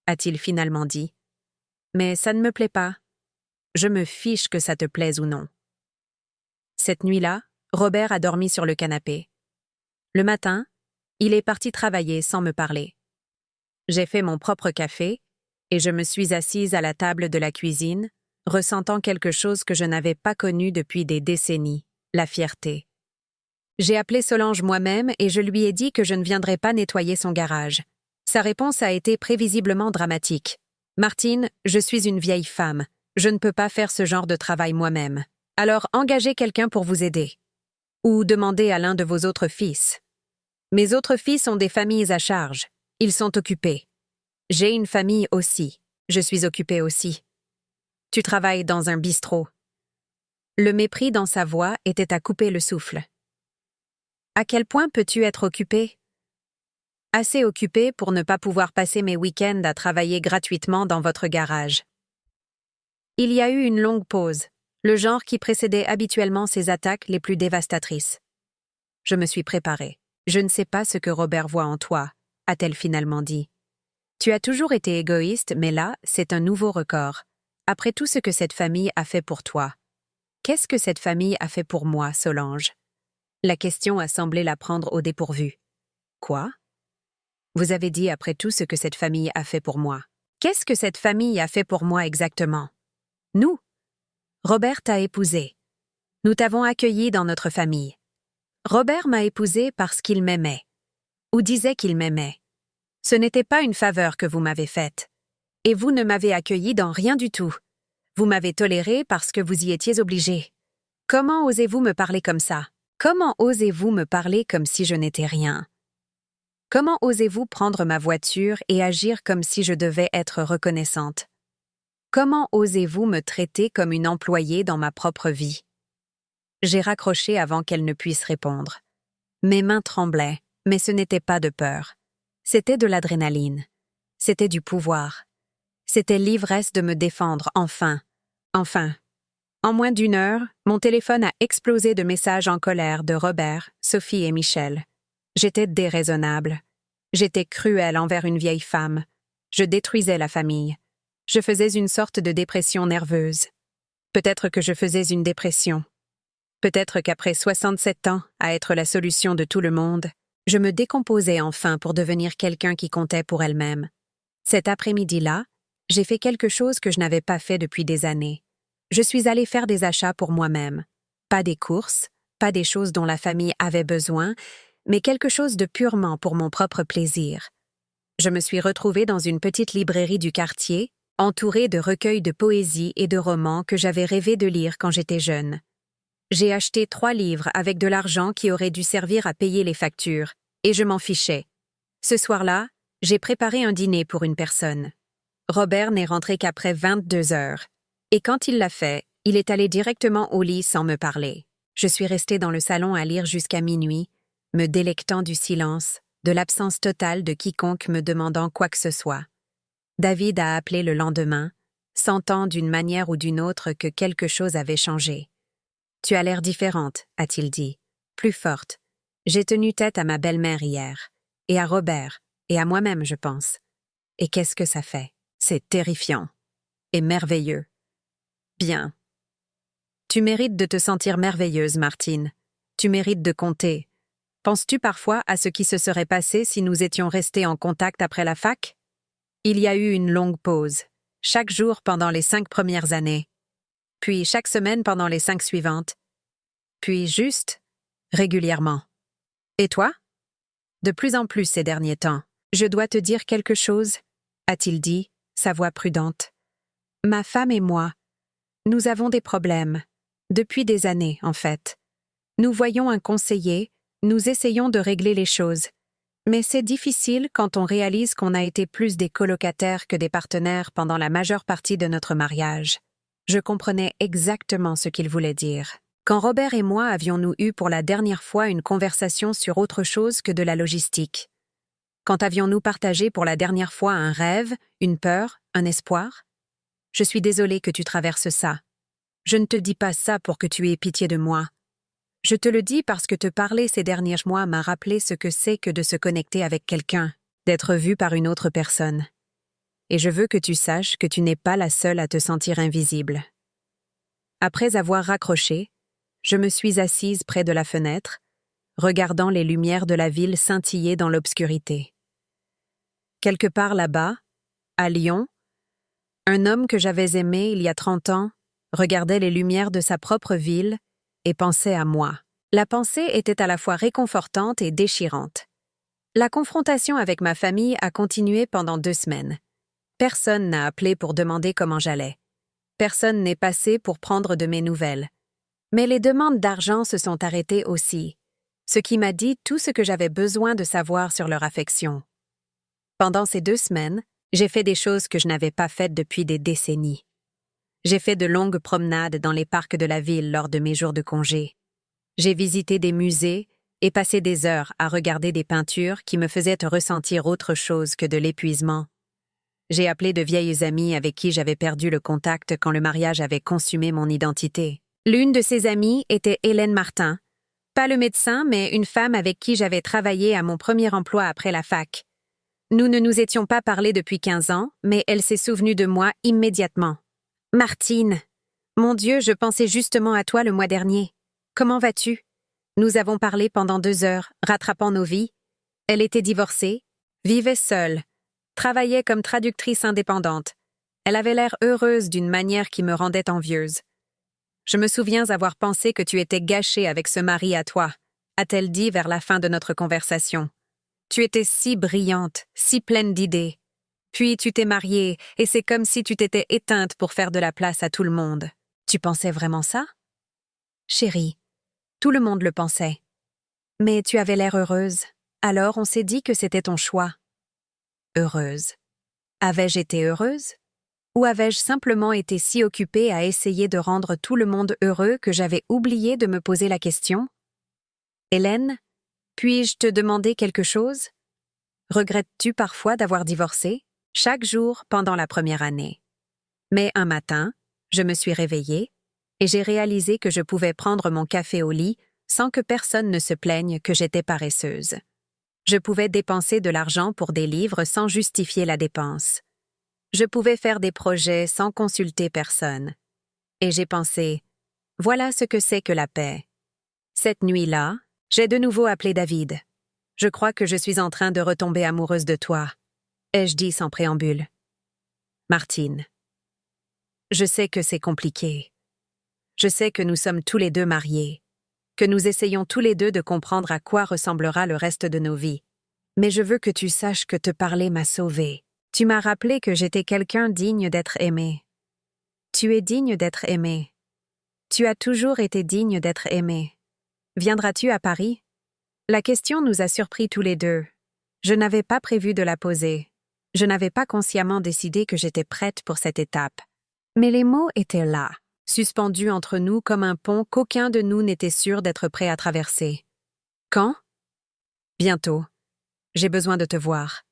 a-t-il finalement dit. Mais ça ne me plaît pas. Je me fiche que ça te plaise ou non. Cette nuit-là, Robert a dormi sur le canapé. Le matin, il est parti travailler sans me parler. J'ai fait mon propre café et je me suis assise à la table de la cuisine, ressentant quelque chose que je n'avais pas connu depuis des décennies, la fierté. J'ai appelé Solange moi-même et je lui ai dit que je ne viendrais pas nettoyer son garage. Sa réponse a été prévisiblement dramatique. « Martine, je suis une vieille femme. Je ne peux pas faire ce genre de travail moi-même. Alors engagez quelqu'un pour vous aider. Ou demandez à l'un de vos autres fils. Mes autres fils ont des familles à charge. Ils sont occupés. J'ai une famille aussi. Je suis occupée aussi. Tu travailles dans un bistrot. » Le mépris dans sa voix était à couper le souffle. « À quel point peux-tu être occupée? » Assez occupée pour ne pas pouvoir passer mes week-ends à travailler gratuitement dans votre garage. Il y a eu une longue pause, le genre qui précédait habituellement ces attaques les plus dévastatrices. Je me suis préparée. Je ne sais pas ce que Robert voit en toi, a-t-elle finalement dit. Tu as toujours été égoïste, mais là, c'est un nouveau record. Après tout ce que cette famille a fait pour toi. Qu'est-ce que cette famille a fait pour moi, Solange? La question a semblé la prendre au dépourvu. Quoi? Vous avez dit après tout ce que cette famille a fait pour moi. Qu'est-ce que cette famille a fait pour moi exactement? Nous. Robert t'a épousée. Nous t'avons accueilli dans notre famille. Robert m'a épousée parce qu'il m'aimait. Ou disait qu'il m'aimait. Ce n'était pas une faveur que vous m'avez faite. Et vous ne m'avez accueilli dans rien du tout. Vous m'avez toléré parce que vous y étiez obligé. Comment osez-vous me parler comme ça? Comment osez-vous me parler comme si je n'étais rien? Comment osez-vous prendre ma voiture et agir comme si je devais être reconnaissante? Comment osez-vous me traiter comme une employée dans ma propre vie? J'ai raccroché avant qu'elle ne puisse répondre. Mes mains tremblaient, mais ce n'était pas de peur. C'était de l'adrénaline. C'était du pouvoir. C'était l'ivresse de me défendre, enfin. Enfin. En moins d'une heure, mon téléphone a explosé de messages en colère de Robert, Sophie et Michel. J'étais déraisonnable. J'étais cruelle envers une vieille femme. Je détruisais la famille. Je faisais une sorte de dépression nerveuse. Peut-être que je faisais une dépression. Peut-être qu'après 67 ans à être la solution de tout le monde, je me décomposais enfin pour devenir quelqu'un qui comptait pour elle-même. Cet après-midi-là, j'ai fait quelque chose que je n'avais pas fait depuis des années. Je suis allée faire des achats pour moi-même. Pas des courses, pas des choses dont la famille avait besoin, mais quelque chose de purement pour mon propre plaisir. Je me suis retrouvée dans une petite librairie du quartier, entourée de recueils de poésie et de romans que j'avais rêvé de lire quand j'étais jeune. J'ai acheté 3 livres avec de l'argent qui aurait dû servir à payer les factures, et je m'en fichais. Ce soir-là, j'ai préparé un dîner pour une personne. Robert n'est rentré qu'après 22 heures. Et quand il l'a fait, il est allé directement au lit sans me parler. Je suis restée dans le salon à lire jusqu'à minuit, me délectant du silence, de l'absence totale de quiconque me demandant quoi que ce soit. David a appelé le lendemain, sentant d'une manière ou d'une autre que quelque chose avait changé. « Tu as l'air différente », a-t-il dit, plus forte. J'ai tenu tête à ma belle-mère hier, et à Robert, et à moi-même, je pense. Et qu'est-ce que ça fait? C'est terrifiant. Et merveilleux. Bien. Tu mérites de te sentir merveilleuse, Martine. Tu mérites de compter. Penses-tu parfois à ce qui se serait passé si nous étions restés en contact après la fac? Il y a eu une longue pause, chaque jour pendant les 5 premières années, puis chaque semaine pendant les 5 suivantes, puis juste, régulièrement. Et toi? De plus en plus ces derniers temps. Je dois te dire quelque chose, a-t-il dit, sa voix prudente. Ma femme et moi, nous avons des problèmes. Depuis des années, en fait. Nous voyons un conseiller, nous essayons de régler les choses. Mais c'est difficile quand on réalise qu'on a été plus des colocataires que des partenaires pendant la majeure partie de notre mariage. Je comprenais exactement ce qu'il voulait dire. Quand Robert et moi avions-nous eu pour la dernière fois une conversation sur autre chose que de la logistique? Quand avions-nous partagé pour la dernière fois un rêve, une peur, un espoir? Je suis désolée que tu traverses ça. Je ne te dis pas ça pour que tu aies pitié de moi. Je te le dis parce que te parler ces derniers mois m'a rappelé ce que c'est que de se connecter avec quelqu'un, d'être vu par une autre personne. Et je veux que tu saches que tu n'es pas la seule à te sentir invisible. Après avoir raccroché, je me suis assise près de la fenêtre, regardant les lumières de la ville scintiller dans l'obscurité. Quelque part là-bas, à Lyon, un homme que j'avais aimé il y a 30 ans regardait les lumières de sa propre ville et pensait à moi. La pensée était à la fois réconfortante et déchirante. La confrontation avec ma famille a continué pendant 2 semaines. Personne n'a appelé pour demander comment j'allais. Personne n'est passé pour prendre de mes nouvelles. Mais les demandes d'argent se sont arrêtées aussi, ce qui m'a dit tout ce que j'avais besoin de savoir sur leur affection. Pendant ces 2 semaines, j'ai fait des choses que je n'avais pas faites depuis des décennies. J'ai fait de longues promenades dans les parcs de la ville lors de mes jours de congé. J'ai visité des musées et passé des heures à regarder des peintures qui me faisaient ressentir autre chose que de l'épuisement. J'ai appelé de vieilles amies avec qui j'avais perdu le contact quand le mariage avait consumé mon identité. L'une de ces amies était Hélène Martin, pas le médecin, mais une femme avec qui j'avais travaillé à mon premier emploi après la fac. Nous ne nous étions pas parlé depuis 15 ans, mais elle s'est souvenue de moi immédiatement. « Martine, mon Dieu, je pensais justement à toi le mois dernier. Comment vas-tu? Nous avons parlé pendant 2 heures, rattrapant nos vies. Elle était divorcée, vivait seule, travaillait comme traductrice indépendante. Elle avait l'air heureuse d'une manière qui me rendait envieuse. Je me souviens avoir pensé que tu étais gâchée avec ce mari à toi, a-t-elle dit vers la fin de notre conversation. Tu étais si brillante, si pleine d'idées. Puis tu t'es mariée, et c'est comme si tu t'étais éteinte pour faire de la place à tout le monde. Tu pensais vraiment ça? Chérie, tout le monde le pensait. Mais tu avais l'air heureuse, alors on s'est dit que c'était ton choix. Heureuse. Avais-je été heureuse? Ou avais-je simplement été si occupée à essayer de rendre tout le monde heureux que j'avais oublié de me poser la question? Hélène, puis-je te demander quelque chose? Regrettes-tu parfois d'avoir divorcé? Chaque jour pendant la première année. Mais un matin, je me suis réveillée et j'ai réalisé que je pouvais prendre mon café au lit sans que personne ne se plaigne que j'étais paresseuse. Je pouvais dépenser de l'argent pour des livres sans justifier la dépense. Je pouvais faire des projets sans consulter personne. Et j'ai pensé, voilà ce que c'est que la paix. Cette nuit-là, j'ai de nouveau appelé David. Je crois que je suis en train de retomber amoureuse de toi, ai-je dit sans préambule. Martine. Je sais que c'est compliqué. Je sais que nous sommes tous les deux mariés, que nous essayons tous les deux de comprendre à quoi ressemblera le reste de nos vies. Mais je veux que tu saches que te parler m'a sauvée. Tu m'as rappelé que j'étais quelqu'un digne d'être aimé. Tu es digne d'être aimé. Tu as toujours été digne d'être aimé. Viendras-tu à Paris? La question nous a surpris tous les deux. Je n'avais pas prévu de la poser. Je n'avais pas consciemment décidé que j'étais prête pour cette étape. Mais les mots étaient là, suspendus entre nous comme un pont qu'aucun de nous n'était sûr d'être prêt à traverser. Quand? Bientôt. J'ai besoin de te voir.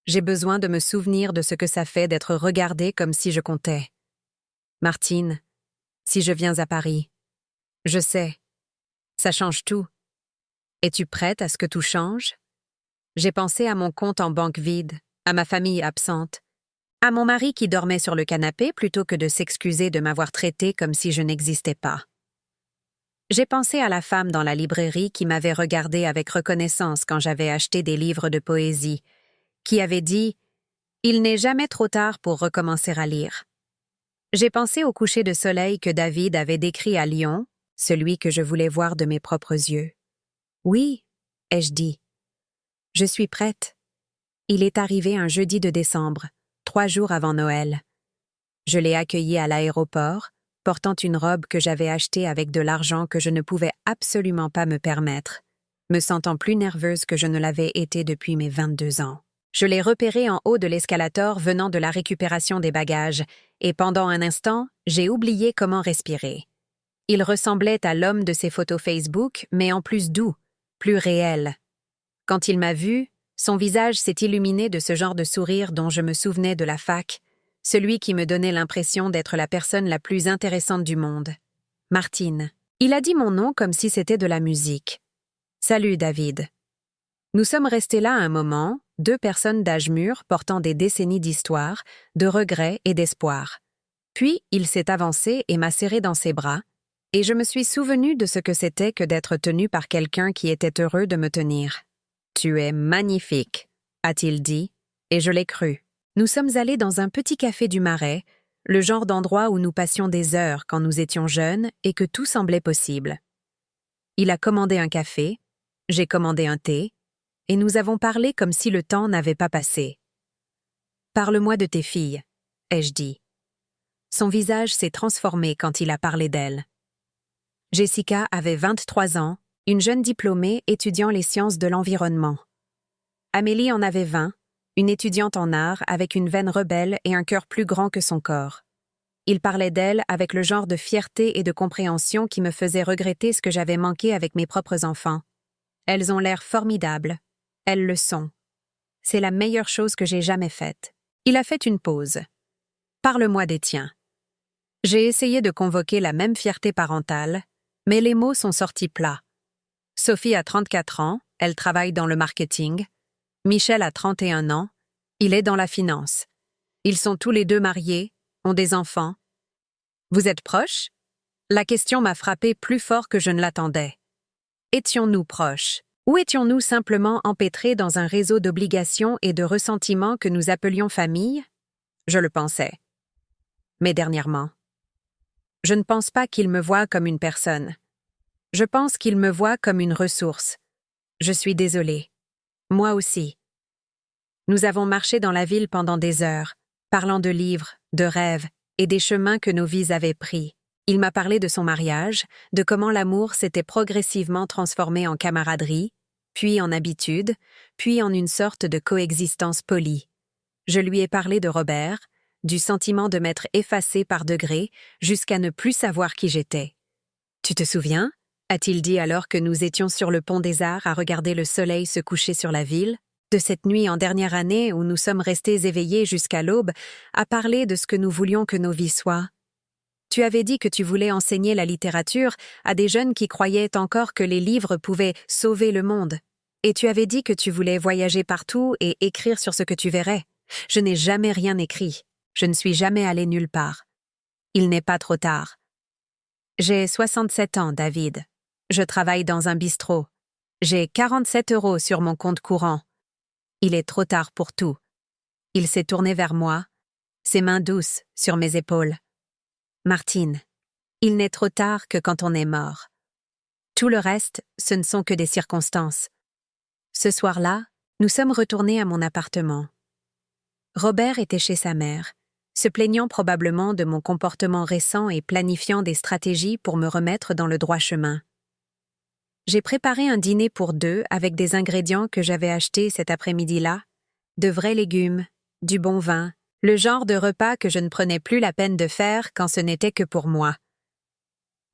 J'ai besoin de me souvenir de ce que ça fait d'être regardée comme si je comptais. Martine, si je viens à Paris, je sais, ça change tout. Es-tu prête à ce que tout change? J'ai pensé à mon compte en banque vide, à ma famille absente, à mon mari qui dormait sur le canapé plutôt que de s'excuser de m'avoir traitée comme si je n'existais pas. J'ai pensé à la femme dans la librairie qui m'avait regardée avec reconnaissance quand j'avais acheté des livres de poésie, qui avait dit Il n'est jamais trop tard pour recommencer à lire. J'ai pensé au coucher de soleil que David avait décrit à Lyon, celui que je voulais voir de mes propres yeux. Oui, ai-je dit. Je suis prête. Il est arrivé un jeudi de décembre, 3 jours avant Noël. Je l'ai accueilli à l'aéroport, portant une robe que j'avais achetée avec de l'argent que je ne pouvais absolument pas me permettre, me sentant plus nerveuse que je ne l'avais été depuis mes 22 ans. Je l'ai repéré en haut de l'escalator venant de la récupération des bagages, et pendant un instant, j'ai oublié comment respirer. Il ressemblait à l'homme de ses photos Facebook, mais en plus doux, plus réel. Quand il m'a vu, son visage s'est illuminé de ce genre de sourire dont je me souvenais de la fac, celui qui me donnait l'impression d'être la personne la plus intéressante du monde. Martine. Il a dit mon nom comme si c'était de la musique. Salut, David. Nous sommes restés là un moment, 2 personnes d'âge mûr portant des décennies d'histoire, de regrets et d'espoir. Puis il s'est avancé et m'a serré dans ses bras, et je me suis souvenu de ce que c'était que d'être tenu par quelqu'un qui était heureux de me tenir. « Tu es magnifique », a-t-il dit, et je l'ai cru. Nous sommes allés dans un petit café du Marais, le genre d'endroit où nous passions des heures quand nous étions jeunes et que tout semblait possible. Il a commandé un café, j'ai commandé un thé, et nous avons parlé comme si le temps n'avait pas passé. « Parle-moi de tes filles », ai-je dit. Son visage s'est transformé quand il a parlé d'elles. Jessica avait 23 ans, une jeune diplômée étudiant les sciences de l'environnement. Amélie en avait 20, une étudiante en art avec une veine rebelle et un cœur plus grand que son corps. Il parlait d'elle avec le genre de fierté et de compréhension qui me faisait regretter ce que j'avais manqué avec mes propres enfants. Elles ont l'air formidables. Elles le sont. C'est la meilleure chose que j'ai jamais faite. Il a fait une pause. Parle-moi des tiens. J'ai essayé de convoquer la même fierté parentale, mais les mots sont sortis plats. Sophie a 34 ans, elle travaille dans le marketing. Michel a 31 ans, il est dans la finance. Ils sont tous les 2 mariés, ont des enfants. Vous êtes proches? La question m'a frappé plus fort que je ne l'attendais. Étions-nous proches? Ou étions-nous simplement empêtrés dans un réseau d'obligations et de ressentiments que nous appelions famille? Je le pensais. Mais dernièrement. Je ne pense pas qu'il me voie comme une personne. Je pense qu'il me voit comme une ressource. Je suis désolée. Moi aussi. Nous avons marché dans la ville pendant des heures, parlant de livres, de rêves et des chemins que nos vies avaient pris. Il m'a parlé de son mariage, de comment l'amour s'était progressivement transformé en camaraderie, puis en habitude, puis en une sorte de coexistence polie. Je lui ai parlé de Robert, du sentiment de m'être effacé par degrés jusqu'à ne plus savoir qui j'étais. « Tu te souviens ?» a-t-il dit alors que nous étions sur le pont des Arts à regarder le soleil se coucher sur la ville, de cette nuit en dernière année où nous sommes restés éveillés jusqu'à l'aube à parler de ce que nous voulions que nos vies soient. Tu avais dit que tu voulais enseigner la littérature à des jeunes qui croyaient encore que les livres pouvaient sauver le monde. Et tu avais dit que tu voulais voyager partout et écrire sur ce que tu verrais. Je n'ai jamais rien écrit. Je ne suis jamais allé nulle part. Il n'est pas trop tard. J'ai 67 ans, David. Je travaille dans un bistrot. J'ai 47 € sur mon compte courant. Il est trop tard pour tout. Il s'est tourné vers moi, ses mains douces sur mes épaules. Martine, il n'est trop tard que quand on est mort. Tout le reste, ce ne sont que des circonstances. Ce soir-là, nous sommes retournés à mon appartement. Robert était chez sa mère, se plaignant probablement de mon comportement récent et planifiant des stratégies pour me remettre dans le droit chemin. J'ai préparé un dîner pour 2 avec des ingrédients que j'avais achetés cet après-midi-là, de vrais légumes, du bon vin, le genre de repas que je ne prenais plus la peine de faire quand ce n'était que pour moi.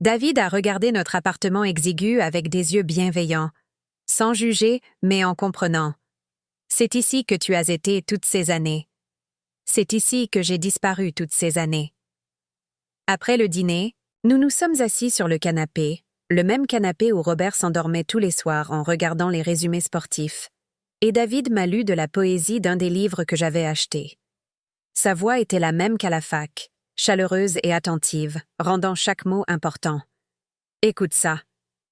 David a regardé notre appartement exigu avec des yeux bienveillants, sans juger mais en comprenant. C'est ici que tu as été toutes ces années. C'est ici que j'ai disparu toutes ces années. Après le dîner, nous nous sommes assis sur le canapé, le même canapé où Robert s'endormait tous les soirs en regardant les résumés sportifs, et David m'a lu de la poésie d'un des livres que j'avais acheté. Sa voix était la même qu'à la fac, chaleureuse et attentive, rendant chaque mot important. « Écoute ça »,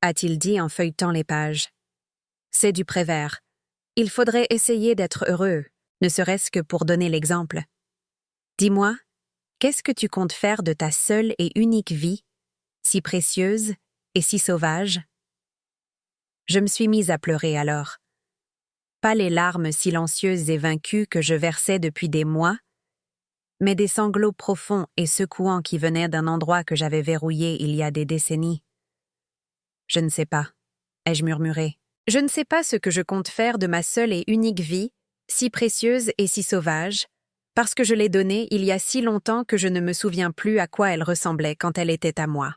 a-t-il dit en feuilletant les pages. « C'est du Prévert. Il faudrait essayer d'être heureux, ne serait-ce que pour donner l'exemple. Dis-moi, qu'est-ce que tu comptes faire de ta seule et unique vie, si précieuse et si sauvage? Je me suis mise à pleurer alors. Pas les larmes silencieuses et vaincues que je versais depuis des mois, mais des sanglots profonds et secouants qui venaient d'un endroit que j'avais verrouillé il y a des décennies. Je ne sais pas, ai-je murmuré. Je ne sais pas ce que je compte faire de ma seule et unique vie, si précieuse et si sauvage, parce que je l'ai donnée il y a si longtemps que je ne me souviens plus à quoi elle ressemblait quand elle était à moi.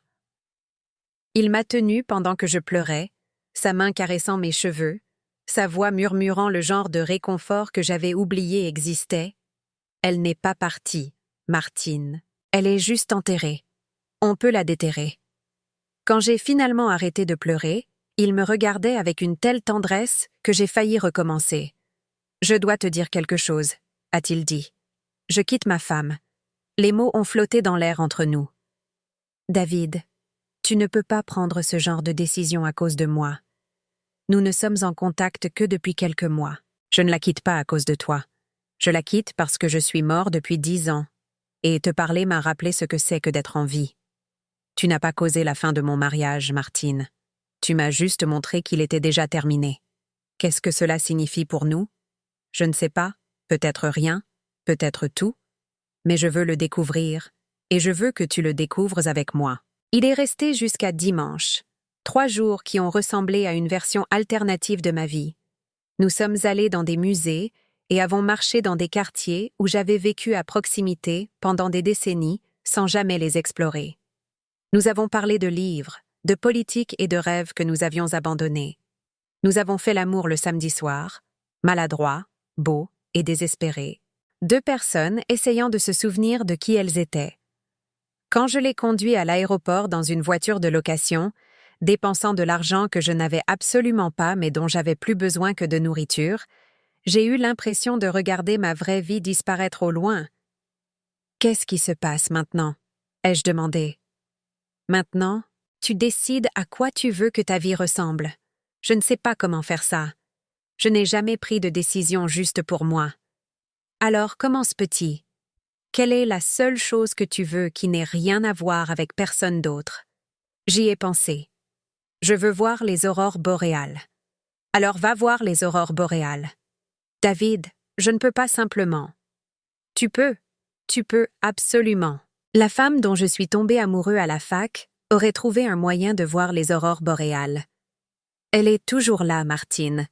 Il m'a tenue pendant que je pleurais, sa main caressant mes cheveux, sa voix murmurant le genre de réconfort que j'avais oublié existait. Elle n'est pas partie, Martine. Elle est juste enterrée. On peut la déterrer. Quand j'ai finalement arrêté de pleurer, il me regardait avec une telle tendresse que j'ai failli recommencer. « Je dois te dire quelque chose », a-t-il dit. « Je quitte ma femme. » Les mots ont flotté dans l'air entre nous. « David, tu ne peux pas prendre ce genre de décision à cause de moi. Nous ne sommes en contact que depuis quelques mois. Je ne la quitte pas à cause de toi. Je la quitte parce que je suis mort depuis 10 ans, et te parler m'a rappelé ce que c'est que d'être en vie. Tu n'as pas causé la fin de mon mariage, Martine. Tu m'as juste montré qu'il était déjà terminé. Qu'est-ce que cela signifie pour nous? Je ne sais pas, peut-être rien, peut-être tout, mais je veux le découvrir, et je veux que tu le découvres avec moi. Il est resté jusqu'à dimanche, 3 jours qui ont ressemblé à une version alternative de ma vie. Nous sommes allés dans des musées et avons marché dans des quartiers où j'avais vécu à proximité pendant des décennies sans jamais les explorer. Nous avons parlé de livres, de politique et de rêves que nous avions abandonnés. Nous avons fait l'amour le samedi soir, maladroits, beaux et désespérés. 2 personnes essayant de se souvenir de qui elles étaient. Quand je l'ai conduit à l'aéroport dans une voiture de location, dépensant de l'argent que je n'avais absolument pas mais dont j'avais plus besoin que de nourriture, j'ai eu l'impression de regarder ma vraie vie disparaître au loin. « Qu'est-ce qui se passe maintenant ?» ai-je demandé. « Maintenant, tu décides à quoi tu veux que ta vie ressemble. Je ne sais pas comment faire ça. Je n'ai jamais pris de décision juste pour moi. Alors commence petit. Quelle est la seule chose que tu veux qui n'ait rien à voir avec personne d'autre? J'y ai pensé. Je veux voir les aurores boréales. Alors va voir les aurores boréales. David, je ne peux pas simplement. Tu peux absolument. La femme dont je suis tombé amoureux à la fac aurait trouvé un moyen de voir les aurores boréales. Elle est toujours là, Martine.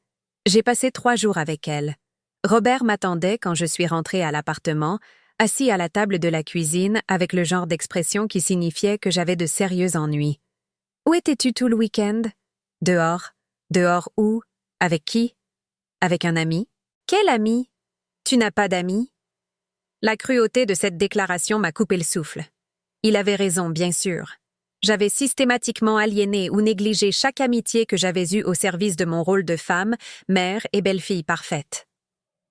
J'ai passé 3 jours avec elle. Robert m'attendait quand je suis rentrée à l'appartement, assis à la table de la cuisine avec le genre d'expression qui signifiait que j'avais de sérieux ennuis. Où étais-tu tout le week-end? Dehors. Dehors où? Avec qui? Avec un ami? Quel ami? Tu n'as pas d'amis? La cruauté de cette déclaration m'a coupé le souffle. Il avait raison, bien sûr. J'avais systématiquement aliéné ou négligé chaque amitié que j'avais eue au service de mon rôle de femme, mère et belle-fille parfaite.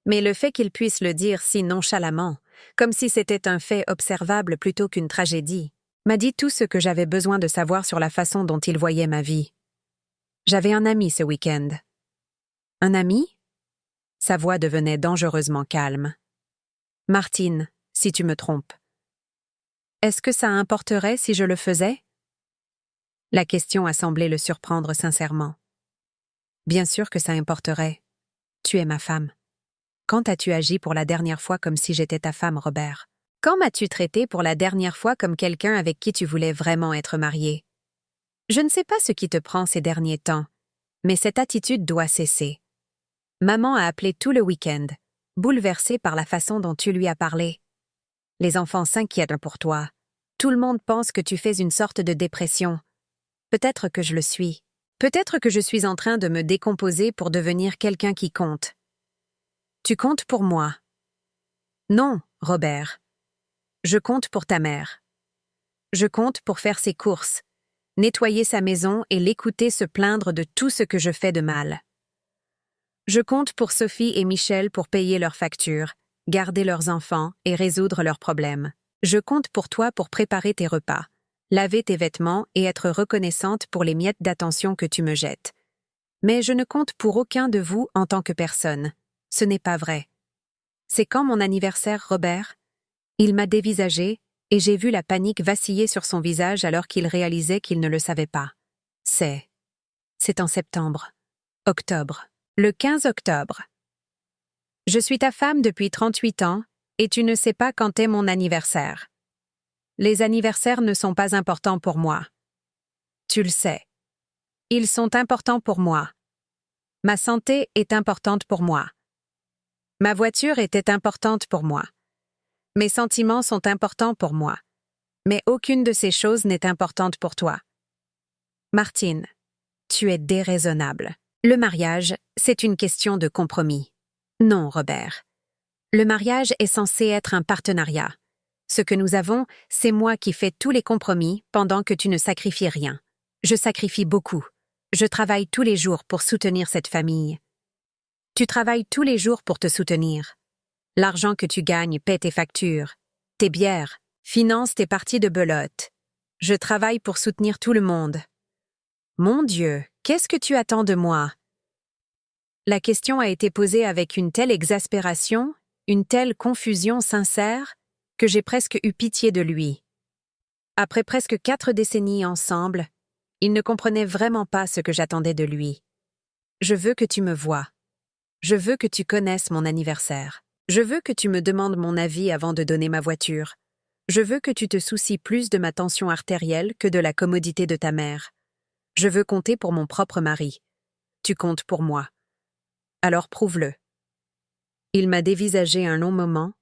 Mais le fait qu'il puisse le dire si nonchalamment, comme si c'était un fait observable plutôt qu'une tragédie, m'a dit tout ce que j'avais besoin de savoir sur la façon dont il voyait ma vie. J'avais un ami ce week-end. Un ami? Sa voix devenait dangereusement calme. Martine, si tu me trompes. Est-ce que ça importerait si je le faisais? La question a semblé le surprendre sincèrement. Bien sûr que ça importerait. Tu es ma femme. Quand as-tu agi pour la dernière fois comme si j'étais ta femme, Robert? Quand m'as-tu traité pour la dernière fois comme quelqu'un avec qui tu voulais vraiment être marié? Je ne sais pas ce qui te prend ces derniers temps, mais cette attitude doit cesser. Maman a appelé tout le week-end, bouleversée par la façon dont tu lui as parlé. Les enfants s'inquiètent pour toi. Tout le monde pense que tu fais une sorte de dépression. Peut-être que je le suis. Peut-être que je suis en train de me décomposer pour devenir quelqu'un qui compte. Tu comptes pour moi. Non, Robert. Je compte pour ta mère. Je compte pour faire ses courses, nettoyer sa maison et l'écouter se plaindre de tout ce que je fais de mal. Je compte pour Sophie et Michel pour payer leurs factures, garder leurs enfants et résoudre leurs problèmes. Je compte pour toi pour préparer tes repas, laver tes vêtements et être reconnaissante pour les miettes d'attention que tu me jettes. Mais je ne compte pour aucun de vous en tant que personne. Ce n'est pas vrai. C'est quand mon anniversaire, Robert? Il m'a dévisagé, et j'ai vu la panique vaciller sur son visage alors qu'il réalisait qu'il ne le savait pas. C'est en septembre. Octobre. Le 15 octobre. Je suis ta femme depuis 38 ans, et tu ne sais pas quand est mon anniversaire. Les anniversaires ne sont pas importants pour moi. Tu le sais. Ils sont importants pour moi. Ma santé est importante pour moi. Ma voiture était importante pour moi. Mes sentiments sont importants pour moi. Mais aucune de ces choses n'est importante pour toi. Martine, tu es déraisonnable. Le mariage, c'est une question de compromis. Non, Robert. Le mariage est censé être un partenariat. Ce que nous avons, c'est moi qui fais tous les compromis pendant que tu ne sacrifies rien. Je sacrifie beaucoup. Je travaille tous les jours pour soutenir cette famille. Tu travailles tous les jours pour te soutenir. L'argent que tu gagnes paie tes factures, tes bières, finance tes parties de belote. Je travaille pour soutenir tout le monde. Mon Dieu, qu'est-ce que tu attends de moi? La question a été posée avec une telle exaspération, une telle confusion sincère, que j'ai presque eu pitié de lui. Après presque 4 décennies ensemble, il ne comprenait vraiment pas ce que j'attendais de lui. Je veux que tu me voies. Je veux que tu connaisses mon anniversaire. Je veux que tu me demandes mon avis avant de donner ma voiture. Je veux que tu te soucies plus de ma tension artérielle que de la commodité de ta mère. Je veux compter pour mon propre mari. Tu comptes pour moi. Alors prouve-le. Il m'a dévisagé un long moment,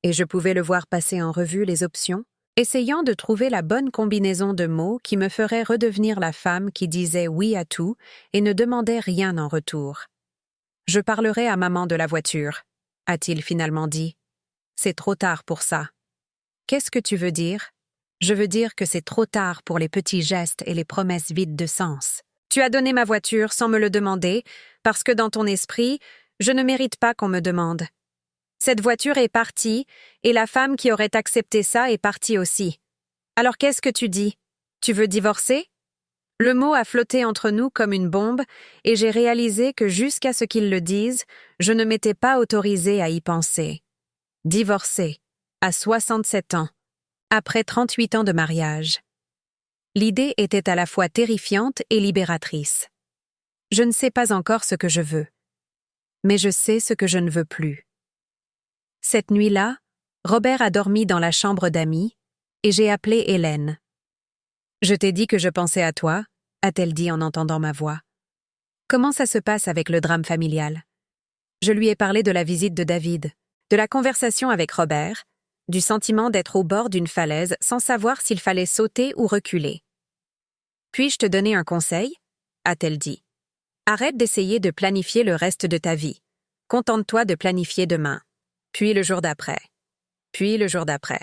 et je pouvais le voir passer en revue les options, essayant de trouver la bonne combinaison de mots qui me ferait redevenir la femme qui disait oui à tout et ne demandait rien en retour. « Je parlerai à maman de la voiture », a-t-il finalement dit. « C'est trop tard pour ça. » Qu'est-ce que tu veux dire? Je veux dire que c'est trop tard pour les petits gestes et les promesses vides de sens. Tu as donné ma voiture sans me le demander, parce que dans ton esprit, je ne mérite pas qu'on me demande. Cette voiture est partie, et la femme qui aurait accepté ça est partie aussi. Alors qu'est-ce que tu dis? Tu veux divorcer? Le mot a flotté entre nous comme une bombe, et j'ai réalisé que jusqu'à ce qu'ils le disent, je ne m'étais pas autorisée à y penser. Divorcer, à 67 ans, après 38 ans de mariage. L'idée était à la fois terrifiante et libératrice. Je ne sais pas encore ce que je veux, mais je sais ce que je ne veux plus. Cette nuit-là, Robert a dormi dans la chambre d'amis, et j'ai appelé Hélène. « Je t'ai dit que je pensais à toi », a-t-elle dit en entendant ma voix. « Comment ça se passe avec le drame familial ?» Je lui ai parlé de la visite de David, de la conversation avec Robert, du sentiment d'être au bord d'une falaise sans savoir s'il fallait sauter ou reculer. « Puis-je te donner un conseil ?» a-t-elle dit. « Arrête d'essayer de planifier le reste de ta vie. Contente-toi de planifier demain. Puis le jour d'après. Puis le jour d'après.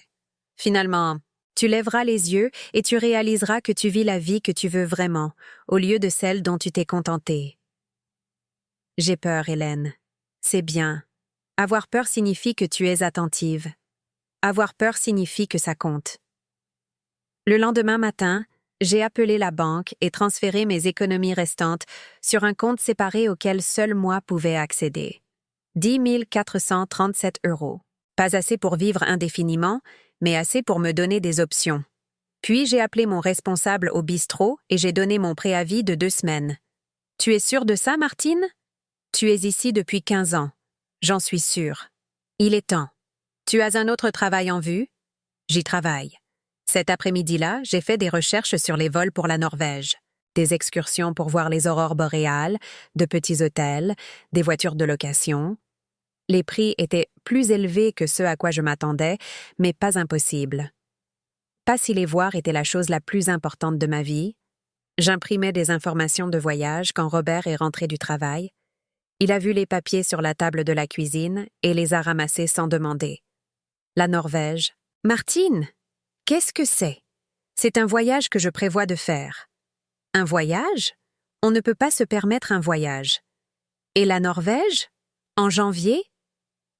Finalement, tu lèveras les yeux et tu réaliseras que tu vis la vie que tu veux vraiment, au lieu de celle dont tu t'es contentée. » J'ai peur, Hélène. C'est bien. Avoir peur signifie que tu es attentive. Avoir peur signifie que ça compte. Le lendemain matin, j'ai appelé la banque et transféré mes économies restantes sur un compte séparé auquel seul moi pouvais accéder. 10 437 €. Pas assez pour vivre indéfiniment, mais assez pour me donner des options. Puis j'ai appelé mon responsable au bistrot et j'ai donné mon préavis de 2 semaines. « Tu es sûre de ça, Martine? Tu es ici depuis 15 ans. J'en suis sûre. Il est temps. Tu as un autre travail en vue? J'y travaille. Cet après-midi-là, j'ai fait des recherches sur les vols pour la Norvège. Des excursions pour voir les aurores boréales, de petits hôtels, des voitures de location. Les prix étaient plus élevés que ceux à quoi je m'attendais, mais pas impossibles. Pas si les voir était la chose la plus importante de ma vie. J'imprimais des informations de voyage quand Robert est rentré du travail. Il a vu les papiers sur la table de la cuisine et les a ramassés sans demander. La Norvège. « Martine, qu'est-ce que c'est? C'est un voyage que je prévois de faire. » « Un voyage? On ne peut pas se permettre un voyage. » « Et la Norvège? En janvier?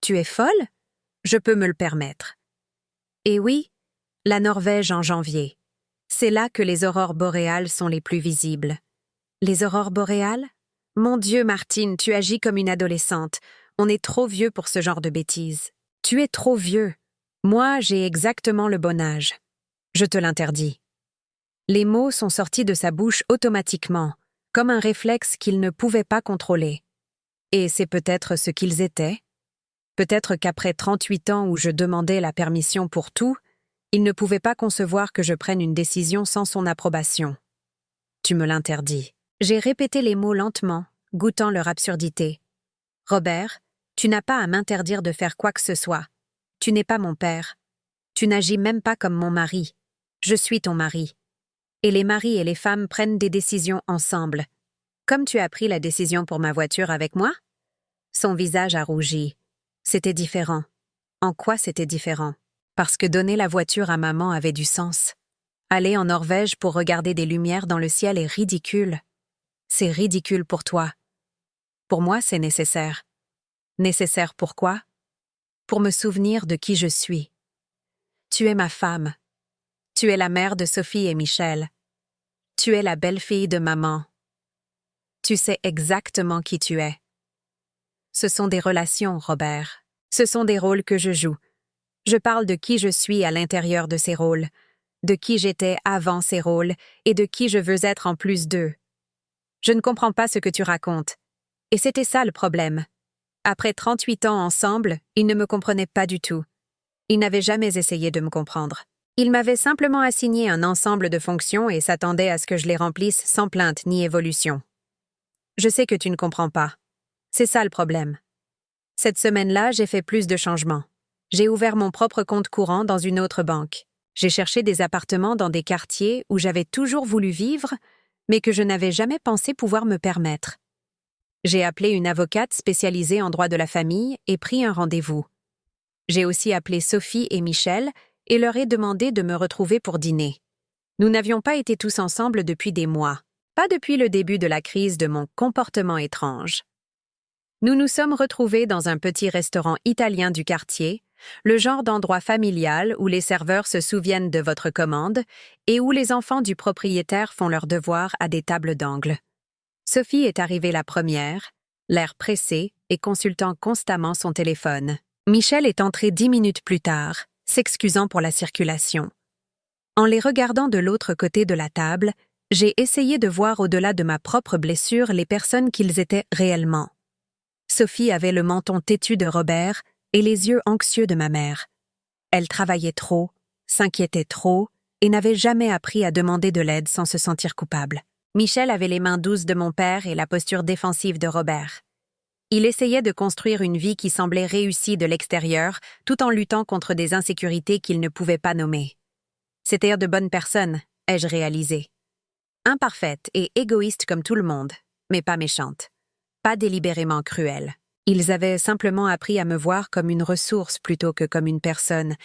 Tu es folle? Je peux me le permettre. » Et oui, la Norvège en janvier. C'est là que les aurores boréales sont les plus visibles. Les aurores boréales? Mon Dieu, Martine, tu agis comme une adolescente. On est trop vieux pour ce genre de bêtises. Tu es trop vieux. Moi, j'ai exactement le bon âge. Je te l'interdis. Les mots sont sortis de sa bouche automatiquement, comme un réflexe qu'il ne pouvait pas contrôler. Et c'est peut-être ce qu'ils étaient. Peut-être qu'après 38 ans où je demandais la permission pour tout, il ne pouvait pas concevoir que je prenne une décision sans son approbation. Tu me l'interdis. J'ai répété les mots lentement, goûtant leur absurdité. Robert, tu n'as pas à m'interdire de faire quoi que ce soit. Tu n'es pas mon père. Tu n'agis même pas comme mon mari. Je suis ton mari. Et les maris et les femmes prennent des décisions ensemble. Comme tu as pris la décision pour ma voiture avec moi? Son visage a rougi. C'était différent. En quoi c'était différent? Parce que donner la voiture à maman avait du sens. Aller en Norvège pour regarder des lumières dans le ciel est ridicule. C'est ridicule pour toi. Pour moi, c'est nécessaire. Nécessaire pourquoi? Pour me souvenir de qui je suis. Tu es ma femme. Tu es la mère de Sophie et Michel. Tu es la belle-fille de maman. Tu sais exactement qui tu es. Ce sont des relations, Robert. Ce sont des rôles que je joue. Je parle de qui je suis à l'intérieur de ces rôles, de qui j'étais avant ces rôles et de qui je veux être en plus d'eux. Je ne comprends pas ce que tu racontes. Et c'était ça le problème. Après 38 ans ensemble, il ne me comprenait pas du tout. Il n'avait jamais essayé de me comprendre. Il m'avait simplement assigné un ensemble de fonctions et s'attendait à ce que je les remplisse sans plainte ni évolution. Je sais que tu ne comprends pas. C'est ça le problème. Cette semaine-là, j'ai fait plus de changements. J'ai ouvert mon propre compte courant dans une autre banque. J'ai cherché des appartements dans des quartiers où j'avais toujours voulu vivre, mais que je n'avais jamais pensé pouvoir me permettre. J'ai appelé une avocate spécialisée en droit de la famille et pris un rendez-vous. J'ai aussi appelé Sophie et Michel et leur ai demandé de me retrouver pour dîner. Nous n'avions pas été tous ensemble depuis des mois, pas depuis le début de la crise de mon comportement étrange. Nous nous sommes retrouvés dans un petit restaurant italien du quartier, le genre d'endroit familial où les serveurs se souviennent de votre commande et où les enfants du propriétaire font leurs devoirs à des tables d'angle. Sophie est arrivée la première, l'air pressé et consultant constamment son téléphone. Michel est entré 10 minutes plus tard, s'excusant pour la circulation. En les regardant de l'autre côté de la table, j'ai essayé de voir au-delà de ma propre blessure les personnes qu'ils étaient réellement. Sophie avait le menton têtu de Robert et les yeux anxieux de ma mère. Elle travaillait trop, s'inquiétait trop et n'avait jamais appris à demander de l'aide sans se sentir coupable. Michel avait les mains douces de mon père et la posture défensive de Robert. Il essayait de construire une vie qui semblait réussie de l'extérieur, tout en luttant contre des insécurités qu'il ne pouvait pas nommer. C'étaient de bonnes personnes, ai-je réalisé. Imparfaites et égoïstes comme tout le monde, mais pas méchantes. Pas délibérément cruelles. Ils avaient simplement appris à me voir comme une ressource plutôt que comme une personne,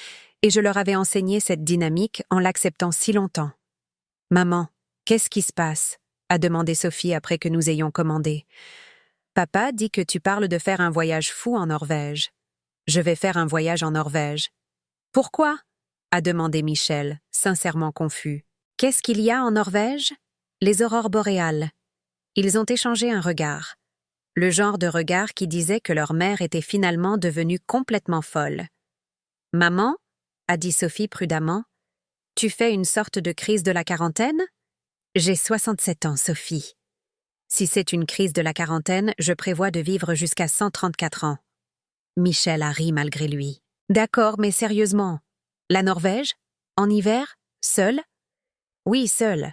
et je leur avais enseigné cette dynamique en l'acceptant si longtemps. « Maman, qu'est-ce qui se passe ?» a demandé Sophie après que nous ayons commandé. « Papa dit que tu parles de faire un voyage fou en Norvège. »« Je vais faire un voyage en Norvège. »« Pourquoi ?» a demandé Michel, sincèrement confus. « Qu'est-ce qu'il y a en Norvège ?»« Les aurores boréales. » Ils ont échangé un regard. Le genre de regard qui disait que leur mère était finalement devenue complètement folle. « Maman, » a dit Sophie prudemment, « tu fais une sorte de crise de la quarantaine ?»« J'ai 67 ans, Sophie. Si c'est une crise de la quarantaine, je prévois de vivre jusqu'à 134 ans. » Michel a ri malgré lui. « D'accord, mais sérieusement. La Norvège? En hiver? Seule? » ?»« Oui, seule.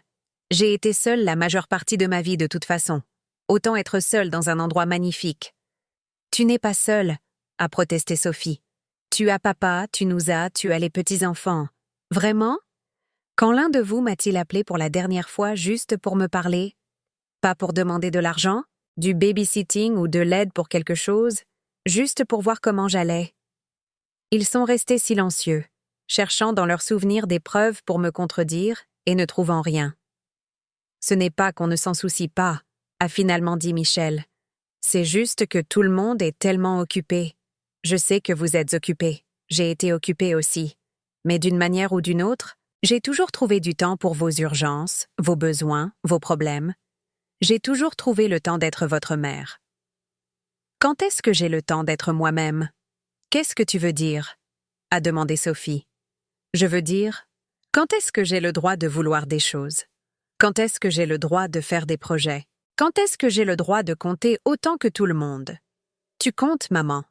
J'ai été seule la majeure partie de ma vie de toute façon. Autant être seule dans un endroit magnifique. »« Tu n'es pas seule, » a protesté Sophie. « Tu as papa, tu as les petits-enfants. Vraiment? Quand l'un de vous m'a-t-il appelé pour la dernière fois juste pour me parler? Pas pour demander de l'argent, du babysitting ou de l'aide pour quelque chose, juste pour voir comment j'allais. » Ils sont restés silencieux, cherchant dans leurs souvenirs des preuves pour me contredire et ne trouvant rien. « Ce n'est pas qu'on ne s'en soucie pas, » a finalement dit Michel. « C'est juste que tout le monde est tellement occupé. Je sais que vous êtes occupé. J'ai été occupée aussi. Mais d'une manière ou d'une autre, j'ai toujours trouvé du temps pour vos urgences, vos besoins, vos problèmes. J'ai toujours trouvé le temps d'être votre mère. Quand est-ce que j'ai le temps d'être moi-même? Qu'est-ce que tu veux dire? A demandé Sophie. Je veux dire, quand est-ce que j'ai le droit de vouloir des choses? Quand est-ce que j'ai le droit de faire des projets? Quand est-ce que j'ai le droit de compter autant que tout le monde? Tu comptes, maman.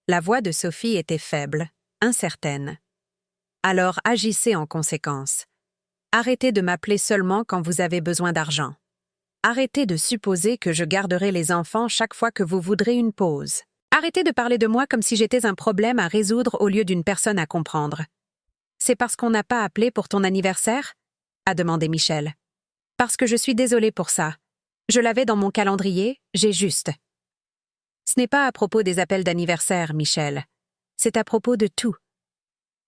La voix de Sophie était faible, incertaine. Alors agissez en conséquence. Arrêtez de m'appeler seulement quand vous avez besoin d'argent. Arrêtez de supposer que je garderai les enfants chaque fois que vous voudrez une pause. Arrêtez de parler de moi comme si j'étais un problème à résoudre au lieu d'une personne à comprendre. C'est parce qu'on n'a pas appelé pour ton anniversaire? A demandé Michel. Parce que je suis désolée pour ça. Je l'avais dans mon calendrier, j'ai juste. Ce n'est pas à propos des appels d'anniversaire, Michel. C'est à propos de tout.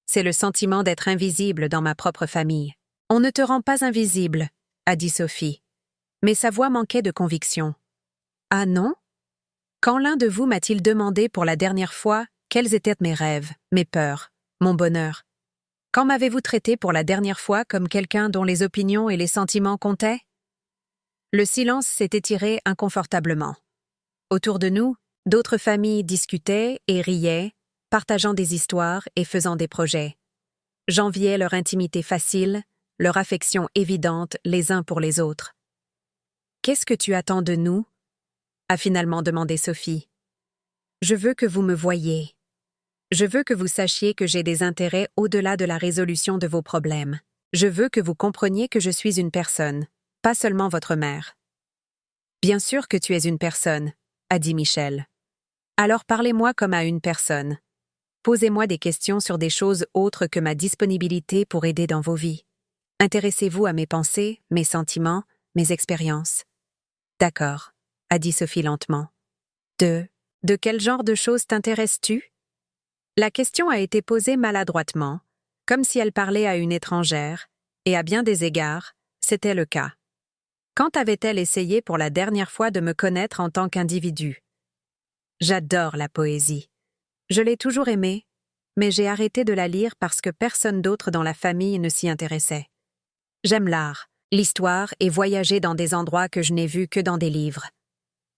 C'est le sentiment d'être invisible dans ma propre famille. On ne te rend pas invisible, a dit Sophie. Mais sa voix manquait de conviction. Ah non? Quand l'un de vous m'a-t-il demandé pour la dernière fois quels étaient mes rêves, mes peurs, mon bonheur? Quand m'avez-vous traité pour la dernière fois comme quelqu'un dont les opinions et les sentiments comptaient? Le silence s'est étiré inconfortablement. Autour de nous, d'autres familles discutaient et riaient, partageant des histoires et faisant des projets. J'enviais leur intimité facile, leur affection évidente les uns pour les autres. « Qu'est-ce que tu attends de nous ?» a finalement demandé Sophie. « Je veux que vous me voyiez. Je veux que vous sachiez que j'ai des intérêts au-delà de la résolution de vos problèmes. Je veux que vous compreniez que je suis une personne, pas seulement votre mère. » « Bien sûr que tu es une personne, » a dit Michel. « Alors parlez-moi comme à une personne. Posez-moi des questions sur des choses autres que ma disponibilité pour aider dans vos vies. Intéressez-vous à mes pensées, mes sentiments, mes expériences. » « D'accord, » a dit Sophie lentement. « De quel genre de choses t'intéresses-tu » La question a été posée maladroitement, comme si elle parlait à une étrangère, et à bien des égards, c'était le cas. Quand avait-elle essayé pour la dernière fois de me connaître en tant qu'individu? J'adore la poésie. Je l'ai toujours aimée, mais j'ai arrêté de la lire parce que personne d'autre dans la famille ne s'y intéressait. J'aime l'art, l'histoire et voyager dans des endroits que je n'ai vus que dans des livres.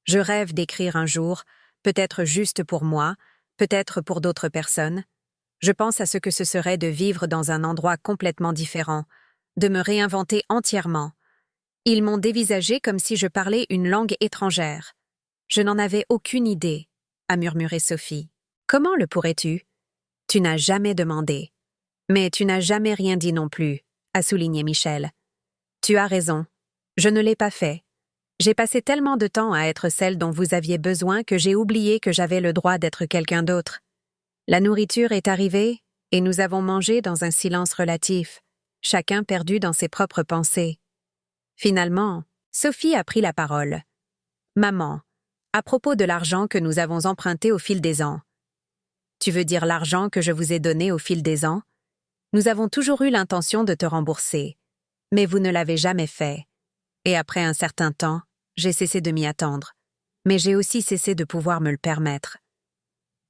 Je rêve d'écrire un jour, peut-être juste pour moi, peut-être pour d'autres personnes. Je pense à ce que ce serait de vivre dans un endroit complètement différent, de me réinventer entièrement. Ils m'ont dévisagé comme si je parlais une langue étrangère. Je n'en avais aucune idée, a murmuré Sophie. Comment le pourrais-tu? Tu n'as jamais demandé. Mais tu n'as jamais rien dit non plus, a souligné Michel. Tu as raison. Je ne l'ai pas fait. J'ai passé tellement de temps à être celle dont vous aviez besoin que j'ai oublié que j'avais le droit d'être quelqu'un d'autre. La nourriture est arrivée et nous avons mangé dans un silence relatif, chacun perdu dans ses propres pensées. Finalement, Sophie a pris la parole. « Maman, à propos de l'argent que nous avons emprunté au fil des ans. » Tu veux dire l'argent que je vous ai donné au fil des ans? Nous avons toujours eu l'intention de te rembourser, mais vous ne l'avez jamais fait. Et après un certain temps, j'ai cessé de m'y attendre. Mais j'ai aussi cessé de pouvoir me le permettre.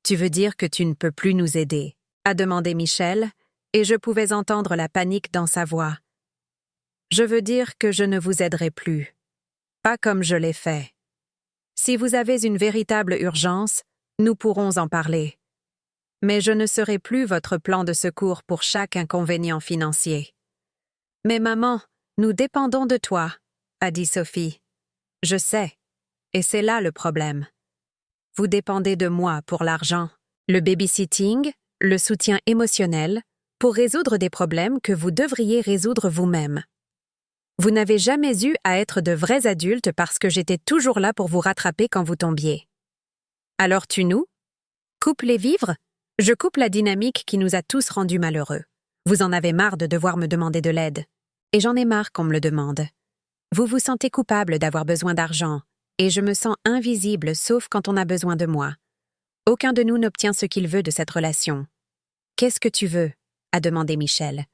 Tu veux dire que tu ne peux plus nous aider? A demandé Michel, et je pouvais entendre la panique dans sa voix. Je veux dire que je ne vous aiderai plus. Pas comme je l'ai fait. Si vous avez une véritable urgence, nous pourrons en parler. Mais je ne serai plus votre plan de secours pour chaque inconvénient financier. Mais maman, nous dépendons de toi, a dit Sophie. Je sais, et c'est là le problème. Vous dépendez de moi pour l'argent, le babysitting, le soutien émotionnel, pour résoudre des problèmes que vous devriez résoudre vous-même. Vous n'avez jamais eu à être de vrais adultes parce que j'étais toujours là pour vous rattraper quand vous tombiez. Alors tu nous? Coupe les vivres? Je coupe la dynamique qui nous a tous rendus malheureux. Vous en avez marre de devoir me demander de l'aide. Et j'en ai marre qu'on me le demande. Vous vous sentez coupable d'avoir besoin d'argent, et je me sens invisible sauf quand on a besoin de moi. Aucun de nous n'obtient ce qu'il veut de cette relation. Qu'est-ce que tu veux? A demandé Michel.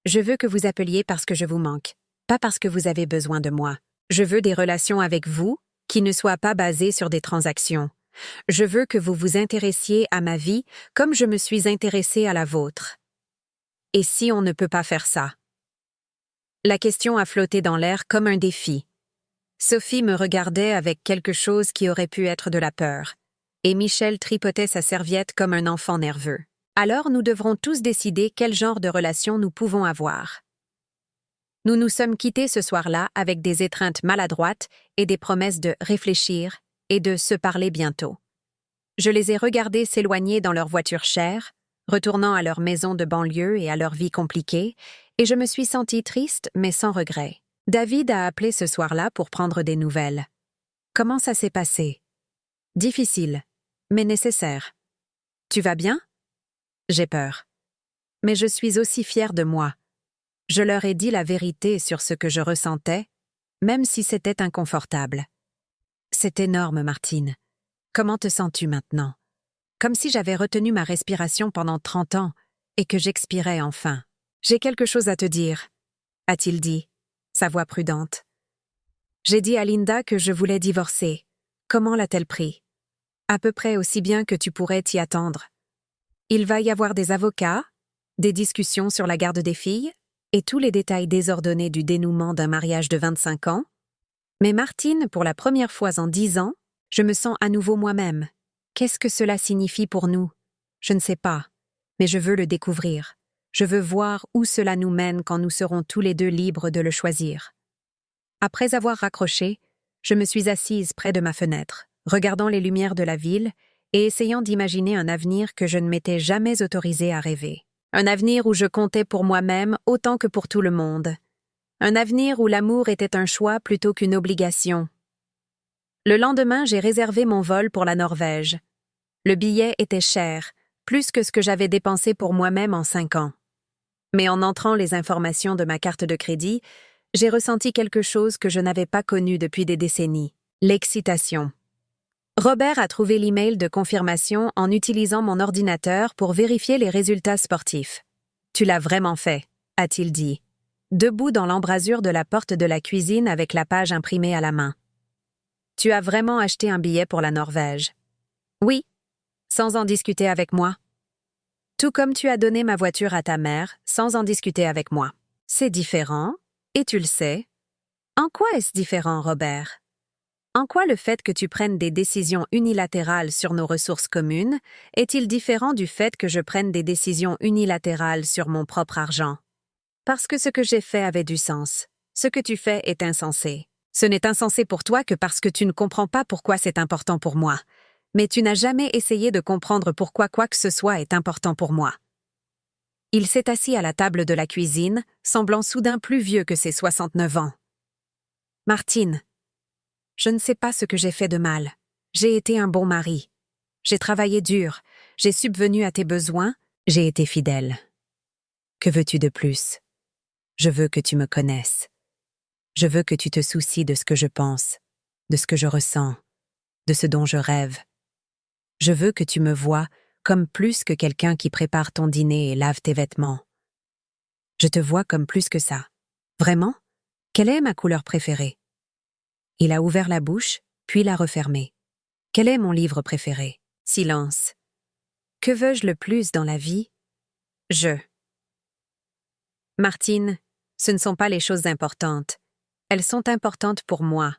Je veux que vous appeliez parce que je vous manque, pas parce que vous avez besoin de moi. Je veux des relations avec vous qui ne soient pas basées sur des transactions. Je veux que vous vous intéressiez à ma vie comme je me suis intéressée à la vôtre. Et si on ne peut pas faire ça? La question a flotté dans l'air comme un défi. Sophie me regardait avec quelque chose qui aurait pu être de la peur. et Michel tripotait sa serviette comme un enfant nerveux. Alors nous devrons tous décider quel genre de relation nous pouvons avoir. Nous nous sommes quittés ce soir-là avec des étreintes maladroites et des promesses de réfléchir et de se parler bientôt. Je les ai regardés s'éloigner dans leur voiture chère, retournant à leur maison de banlieue et à leur vie compliquée, et je me suis sentie triste mais sans regret. David a appelé ce soir-là pour prendre des nouvelles. Comment ça s'est passé? Difficile, mais nécessaire. Tu vas bien? J'ai peur. Mais je suis aussi fière de moi. Je leur ai dit la vérité sur ce que je ressentais, même si c'était inconfortable. C'est énorme, Martine. Comment te sens-tu maintenant? Comme si j'avais retenu ma respiration pendant 30 ans et que j'expirais enfin. J'ai quelque chose à te dire, a-t-il dit, sa voix prudente. J'ai dit à Linda que je voulais divorcer. Comment l'a-t-elle pris? À peu près aussi bien que tu pourrais t'y attendre. Il va y avoir des avocats, des discussions sur la garde des filles, et tous les détails désordonnés du dénouement d'un mariage de 25 ans. Mais Martine, pour la première fois en 10 ans, je me sens à nouveau moi-même. Qu'est-ce que cela signifie pour nous? Je ne sais pas, mais je veux le découvrir. Je veux voir où cela nous mène quand nous serons tous les deux libres de le choisir. Après avoir raccroché, je me suis assise près de ma fenêtre, regardant les lumières de la ville et essayant d'imaginer un avenir que je ne m'étais jamais autorisée à rêver. Un avenir où je comptais pour moi-même autant que pour tout le monde. Un avenir où l'amour était un choix plutôt qu'une obligation. Le lendemain, j'ai réservé mon vol pour la Norvège. Le billet était cher, plus que ce que j'avais dépensé pour moi-même en 5 ans. Mais en entrant les informations de ma carte de crédit, j'ai ressenti quelque chose que je n'avais pas connu depuis des décennies, l'excitation. Robert a trouvé l'email de confirmation en utilisant mon ordinateur pour vérifier les résultats sportifs. « Tu l'as vraiment fait », a-t-il dit, debout dans l'embrasure de la porte de la cuisine avec la page imprimée à la main. « Tu as vraiment acheté un billet pour la Norvège. »« Oui, sans en discuter avec moi. »« Tout comme tu as donné ma voiture à ta mère, sans en discuter avec moi. » C'est différent, et tu le sais. En quoi est-ce différent, Robert? En quoi le fait que tu prennes des décisions unilatérales sur nos ressources communes est-il différent du fait que je prenne des décisions unilatérales sur mon propre argent? Parce que ce que j'ai fait avait du sens. Ce que tu fais est insensé. Ce n'est insensé pour toi que parce que tu ne comprends pas pourquoi c'est important pour moi. Mais tu n'as jamais essayé de comprendre pourquoi quoi que ce soit est important pour moi. Il s'est assis à la table de la cuisine, semblant soudain plus vieux que ses 69 ans. Martine, je ne sais pas ce que j'ai fait de mal. J'ai été un bon mari. J'ai travaillé dur. J'ai subvenu à tes besoins. J'ai été fidèle. Que veux-tu de plus? Je veux que tu me connaisses. Je veux que tu te soucies de ce que je pense, de ce que je ressens, de ce dont je rêve. Je veux que tu me vois comme plus que quelqu'un qui prépare ton dîner et lave tes vêtements. Je te vois comme plus que ça. Vraiment? Quelle est ma couleur préférée? Il a ouvert la bouche, puis l'a refermée. Quel est mon livre préféré? Silence. Que veux-je le plus dans la vie? Martine, ce ne sont pas les choses importantes. Elles sont importantes pour moi.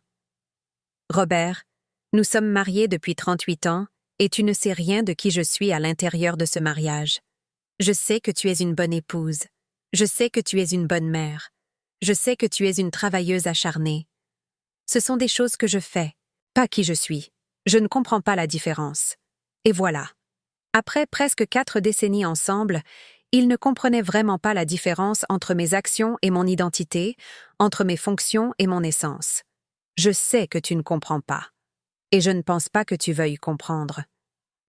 Robert, nous sommes mariés depuis 38 ans et tu ne sais rien de qui je suis à l'intérieur de ce mariage. Je sais que tu es une bonne épouse. Je sais que tu es une bonne mère. Je sais que tu es une travailleuse acharnée. Ce sont des choses que je fais, pas qui je suis. Je ne comprends pas la différence. Et voilà. Après presque 4 décennies ensemble, il ne comprenait vraiment pas la différence entre mes actions et mon identité, entre mes fonctions et mon essence. Je sais que tu ne comprends pas. Et je ne pense pas que tu veuilles comprendre.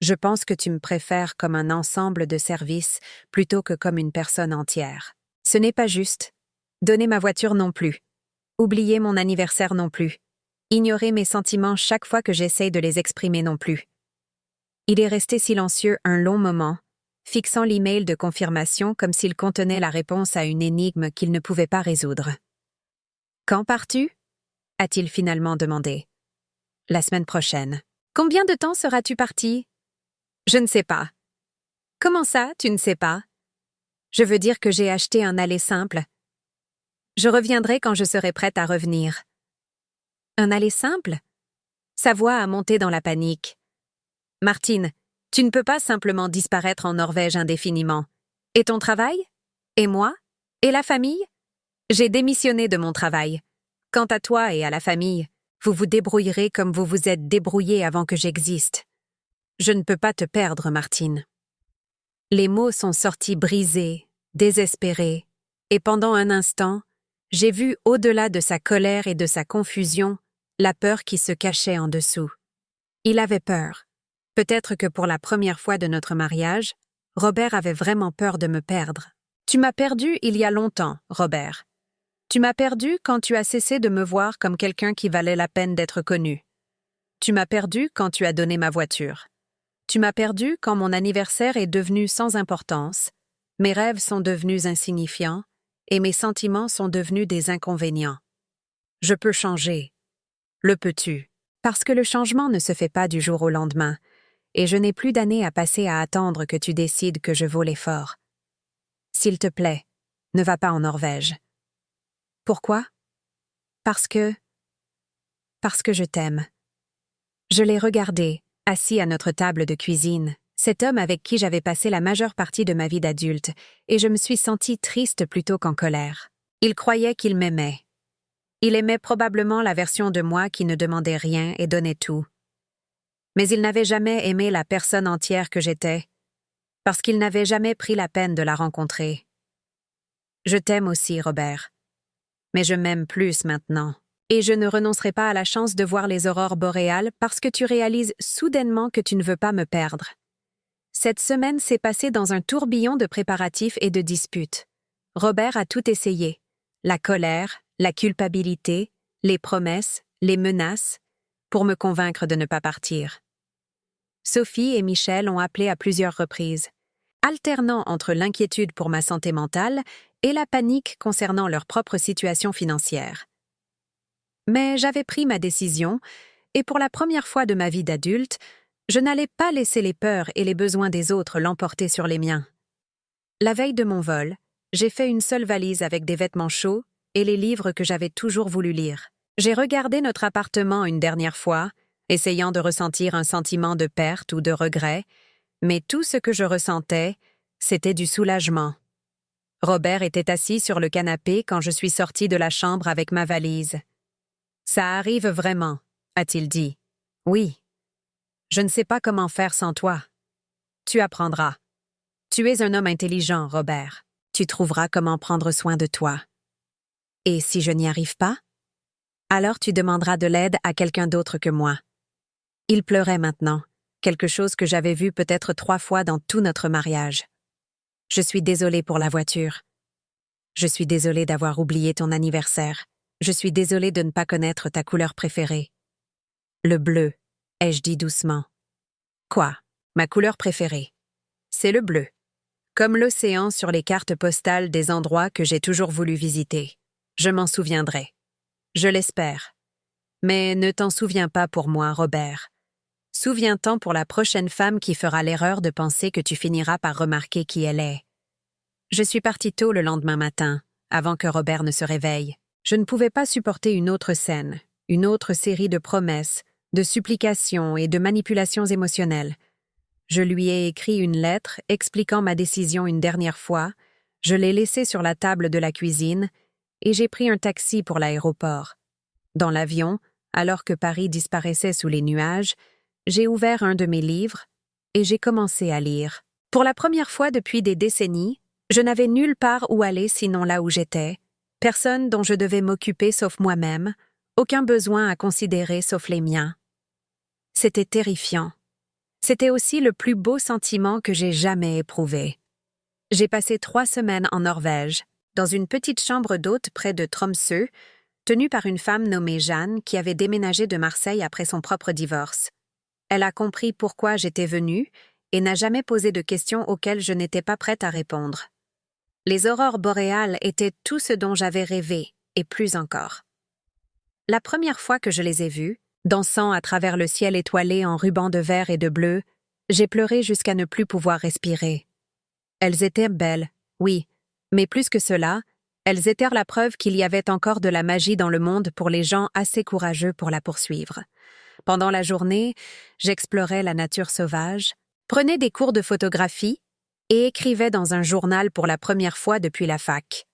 Je pense que tu me préfères comme un ensemble de services plutôt que comme une personne entière. Ce n'est pas juste. Donner ma voiture non plus. Oublier mon anniversaire non plus. Ignorer mes sentiments chaque fois que j'essaye de les exprimer non plus. Il est resté silencieux un long moment, fixant l'email de confirmation comme s'il contenait la réponse à une énigme qu'il ne pouvait pas résoudre. « Quand pars-tu » a-t-il finalement demandé. « La semaine prochaine. »« Combien de temps seras-tu parti ?»« Je ne sais pas. »« Comment ça, tu ne sais pas ?»« Je veux dire que j'ai acheté un aller simple. Je reviendrai quand je serai prête à revenir. » Un aller simple? Sa voix a monté dans la panique. Martine, tu ne peux pas simplement disparaître en Norvège indéfiniment. Et ton travail? Et moi? Et la famille? J'ai démissionné de mon travail. Quant à toi et à la famille, vous vous débrouillerez comme vous vous êtes débrouillés avant que j'existe. Je ne peux pas te perdre, Martine. Les mots sont sortis brisés, désespérés, et pendant un instant, j'ai vu au-delà de sa colère et de sa confusion, la peur qui se cachait en dessous. Il avait peur. Peut-être que pour la première fois de notre mariage, Robert avait vraiment peur de me perdre. Tu m'as perdu il y a longtemps, Robert. Tu m'as perdu quand tu as cessé de me voir comme quelqu'un qui valait la peine d'être connu. Tu m'as perdu quand tu as donné ma voiture. Tu m'as perdu quand mon anniversaire est devenu sans importance, mes rêves sont devenus insignifiants et mes sentiments sont devenus des inconvénients. Je peux changer. Le peux-tu? Parce que le changement ne se fait pas du jour au lendemain, et je n'ai plus d'années à passer à attendre que tu décides que je vaux l'effort. S'il te plaît, ne va pas en Norvège. Pourquoi? Parce que je t'aime. Je l'ai regardé, assis à notre table de cuisine, cet homme avec qui j'avais passé la majeure partie de ma vie d'adulte, et je me suis sentie triste plutôt qu'en colère. Il croyait qu'il m'aimait. Il aimait probablement la version de moi qui ne demandait rien et donnait tout. Mais il n'avait jamais aimé la personne entière que j'étais, parce qu'il n'avait jamais pris la peine de la rencontrer. Je t'aime aussi, Robert. Mais je m'aime plus maintenant. Et je ne renoncerai pas à la chance de voir les aurores boréales parce que tu réalises soudainement que tu ne veux pas me perdre. Cette semaine s'est passée dans un tourbillon de préparatifs et de disputes. Robert a tout essayé. La colère, la culpabilité, les promesses, les menaces, pour me convaincre de ne pas partir. Sophie et Michel ont appelé à plusieurs reprises, alternant entre l'inquiétude pour ma santé mentale et la panique concernant leur propre situation financière. Mais j'avais pris ma décision, et pour la première fois de ma vie d'adulte, je n'allais pas laisser les peurs et les besoins des autres l'emporter sur les miens. La veille de mon vol, j'ai fait une seule valise avec des vêtements chauds et les livres que j'avais toujours voulu lire. J'ai regardé notre appartement une dernière fois, essayant de ressentir un sentiment de perte ou de regret, mais tout ce que je ressentais, c'était du soulagement. Robert était assis sur le canapé quand je suis sortie de la chambre avec ma valise. « Ça arrive vraiment », a-t-il dit. « Oui. Je ne sais pas comment faire sans toi. Tu apprendras. Tu es un homme intelligent, Robert. Tu trouveras comment prendre soin de toi. Et si je n'y arrive pas? Alors tu demanderas de l'aide à quelqu'un d'autre que moi. » Il pleurait maintenant, quelque chose que j'avais vu peut-être 3 fois dans tout notre mariage. « Je suis désolée pour la voiture. Je suis désolée d'avoir oublié ton anniversaire. Je suis désolée de ne pas connaître ta couleur préférée. »« Le bleu », ai-je dit doucement. « Quoi? Ma couleur préférée? C'est le bleu. Comme l'océan sur les cartes postales des endroits que j'ai toujours voulu visiter. Je m'en souviendrai. Je l'espère. Mais ne t'en souviens pas pour moi, Robert. Souviens-t'en pour la prochaine femme qui fera l'erreur de penser que tu finiras par remarquer qui elle est. » Je suis partie tôt le lendemain matin, avant que Robert ne se réveille. Je ne pouvais pas supporter une autre scène, une autre série de promesses, de supplications et de manipulations émotionnelles. Je lui ai écrit une lettre expliquant ma décision une dernière fois, je l'ai laissée sur la table de la cuisine et j'ai pris un taxi pour l'aéroport. Dans l'avion, alors que Paris disparaissait sous les nuages, j'ai ouvert un de mes livres et j'ai commencé à lire. Pour la première fois depuis des décennies, je n'avais nulle part où aller sinon là où j'étais, personne dont je devais m'occuper sauf moi-même, aucun besoin à considérer sauf les miens. C'était terrifiant. C'était aussi le plus beau sentiment que j'ai jamais éprouvé. J'ai passé 3 semaines en Norvège, dans une petite chambre d'hôte près de Tromsø, tenue par une femme nommée Jeanne qui avait déménagé de Marseille après son propre divorce. Elle a compris pourquoi j'étais venue et n'a jamais posé de questions auxquelles je n'étais pas prête à répondre. Les aurores boréales étaient tout ce dont j'avais rêvé, et plus encore. La première fois que je les ai vues, dansant à travers le ciel étoilé en rubans de vert et de bleu, j'ai pleuré jusqu'à ne plus pouvoir respirer. Elles étaient belles, oui, mais plus que cela, elles étaient la preuve qu'il y avait encore de la magie dans le monde pour les gens assez courageux pour la poursuivre. Pendant la journée, j'explorais la nature sauvage, prenais des cours de photographie et écrivais dans un journal pour la première fois depuis la fac.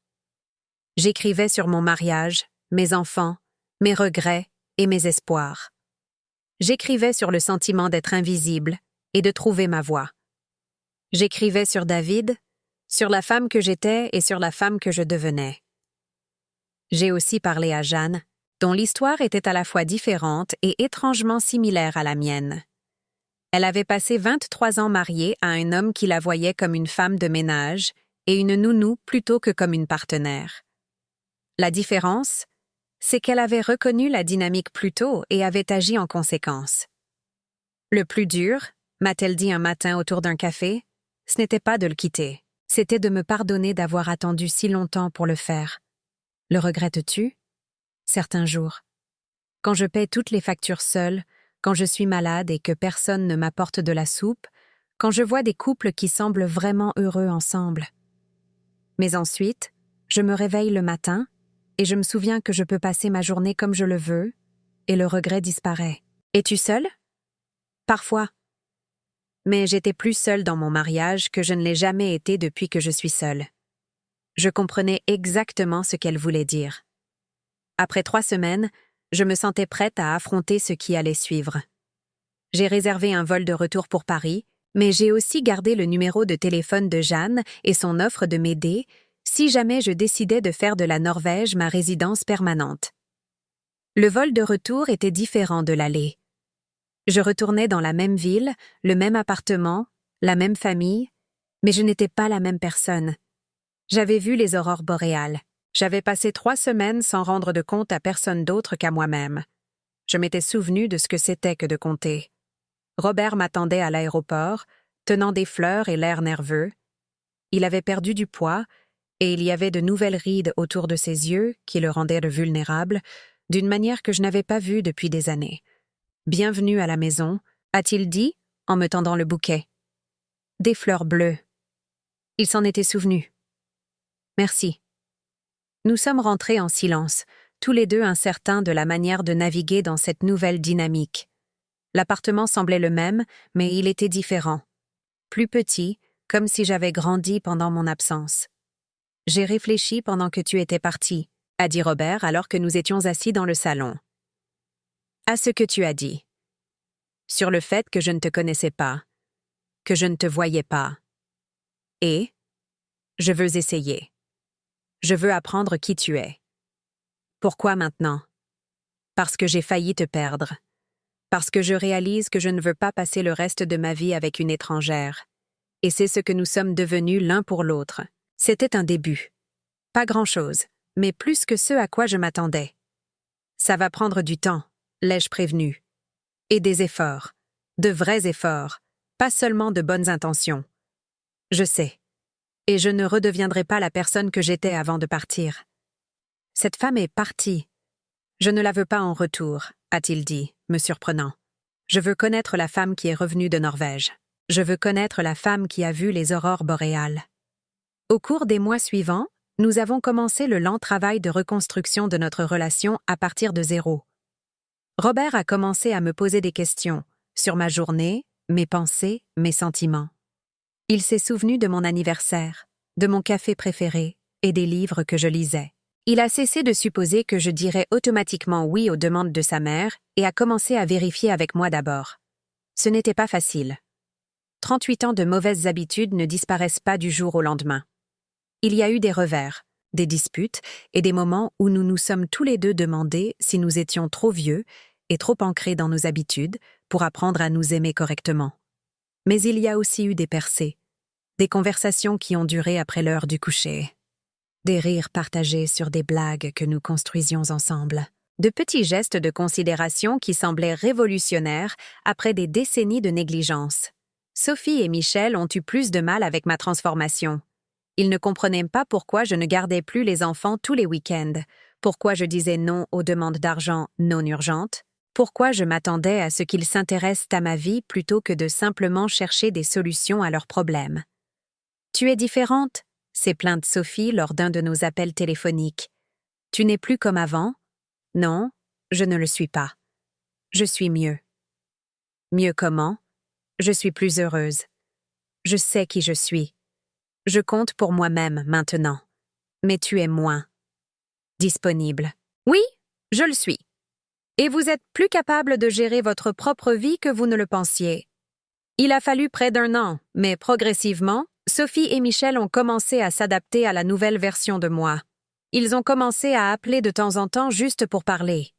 J'écrivais sur mon mariage, mes enfants, mes regrets et mes espoirs. J'écrivais sur le sentiment d'être invisible et de trouver ma voie. J'écrivais sur David, sur la femme que j'étais et sur la femme que je devenais. J'ai aussi parlé à Jeanne, dont l'histoire était à la fois différente et étrangement similaire à la mienne. Elle avait passé 23 ans mariée à un homme qui la voyait comme une femme de ménage et une nounou plutôt que comme une partenaire. La différence, c'est qu'elle avait reconnu la dynamique plus tôt et avait agi en conséquence. Le plus dur, m'a-t-elle dit un matin autour d'un café, ce n'était pas de le quitter, c'était de me pardonner d'avoir attendu si longtemps pour le faire. Le regrettes-tu? Certains jours. Quand je paie toutes les factures seule, quand je suis malade et que personne ne m'apporte de la soupe, quand je vois des couples qui semblent vraiment heureux ensemble. Mais ensuite, je me réveille le matin et je me souviens que je peux passer ma journée comme je le veux et le regret disparaît. Es-tu seule? Parfois. Mais j'étais plus seule dans mon mariage que je ne l'ai jamais été depuis que je suis seule. Je comprenais exactement ce qu'elle voulait dire. Après 3 semaines, je me sentais prête à affronter ce qui allait suivre. J'ai réservé un vol de retour pour Paris, mais j'ai aussi gardé le numéro de téléphone de Jeanne et son offre de m'aider si jamais je décidais de faire de la Norvège ma résidence permanente. Le vol de retour était différent de l'aller. Je retournais dans la même ville, le même appartement, la même famille, mais je n'étais pas la même personne. J'avais vu les aurores boréales. J'avais passé 3 semaines sans rendre de compte à personne d'autre qu'à moi-même. Je m'étais souvenu de ce que c'était que de compter. Robert m'attendait à l'aéroport, tenant des fleurs et l'air nerveux. Il avait perdu du poids, et il y avait de nouvelles rides autour de ses yeux qui le rendaient vulnérable, d'une manière que je n'avais pas vue depuis des années. « Bienvenue à la maison », a-t-il dit, en me tendant le bouquet. Des fleurs bleues. Il s'en était souvenu. Merci. Nous sommes rentrés en silence, tous les deux incertains de la manière de naviguer dans cette nouvelle dynamique. L'appartement semblait le même, mais il était différent. Plus petit, comme si j'avais grandi pendant mon absence. « J'ai réfléchi pendant que tu étais parti », a dit Robert alors que nous étions assis dans le salon. « À ce que tu as dit. Sur le fait que je ne te connaissais pas, que je ne te voyais pas. Et je veux essayer. Je veux apprendre qui tu es. Pourquoi maintenant? Parce que j'ai failli te perdre. Parce que je réalise que je ne veux pas passer le reste de ma vie avec une étrangère. Et c'est ce que nous sommes devenus l'un pour l'autre. C'était un début. Pas grand-chose, mais plus que ce à quoi je m'attendais. Ça va prendre du temps, l'ai-je prévenu. Et des efforts. De vrais efforts. Pas seulement de bonnes intentions. Je sais. Et je ne redeviendrai pas la personne que j'étais avant de partir. Cette femme est partie. Je ne la veux pas en retour, a-t-il dit, me surprenant. Je veux connaître la femme qui est revenue de Norvège. Je veux connaître la femme qui a vu les aurores boréales. Au cours des mois suivants, nous avons commencé le lent travail de reconstruction de notre relation à partir de zéro. Robert a commencé à me poser des questions sur ma journée, mes pensées, mes sentiments. Il s'est souvenu de mon anniversaire, de mon café préféré et des livres que je lisais. Il a cessé de supposer que je dirais automatiquement oui aux demandes de sa mère et a commencé à vérifier avec moi d'abord. Ce n'était pas facile. 38 ans de mauvaises habitudes ne disparaissent pas du jour au lendemain. Il y a eu des revers, des disputes et des moments où nous nous sommes tous les deux demandé si nous étions trop vieux et trop ancrés dans nos habitudes pour apprendre à nous aimer correctement. Mais il y a aussi eu des percées, des conversations qui ont duré après l'heure du coucher, des rires partagés sur des blagues que nous construisions ensemble, de petits gestes de considération qui semblaient révolutionnaires après des décennies de négligence. Sophie et Michel ont eu plus de mal avec ma transformation. Ils ne comprenaient pas pourquoi je ne gardais plus les enfants tous les week-ends, pourquoi je disais non aux demandes d'argent non urgentes, pourquoi je m'attendais à ce qu'ils s'intéressent à ma vie plutôt que de simplement chercher des solutions à leurs problèmes. « Tu es différente », s'est plainte Sophie lors d'un de nos appels téléphoniques. « Tu n'es plus comme avant ?»« Non, je ne le suis pas. » Je suis mieux. Mieux comment? Je suis plus heureuse. Je sais qui je suis. Je compte pour moi-même maintenant. Mais tu es moins disponible. Oui, je le suis. Et vous êtes plus capable de gérer votre propre vie que vous ne le pensiez. Il a fallu près d'1 an, mais progressivement, Sophie et Michel ont commencé à s'adapter à la nouvelle version de moi. Ils ont commencé à appeler de temps en temps juste pour parler.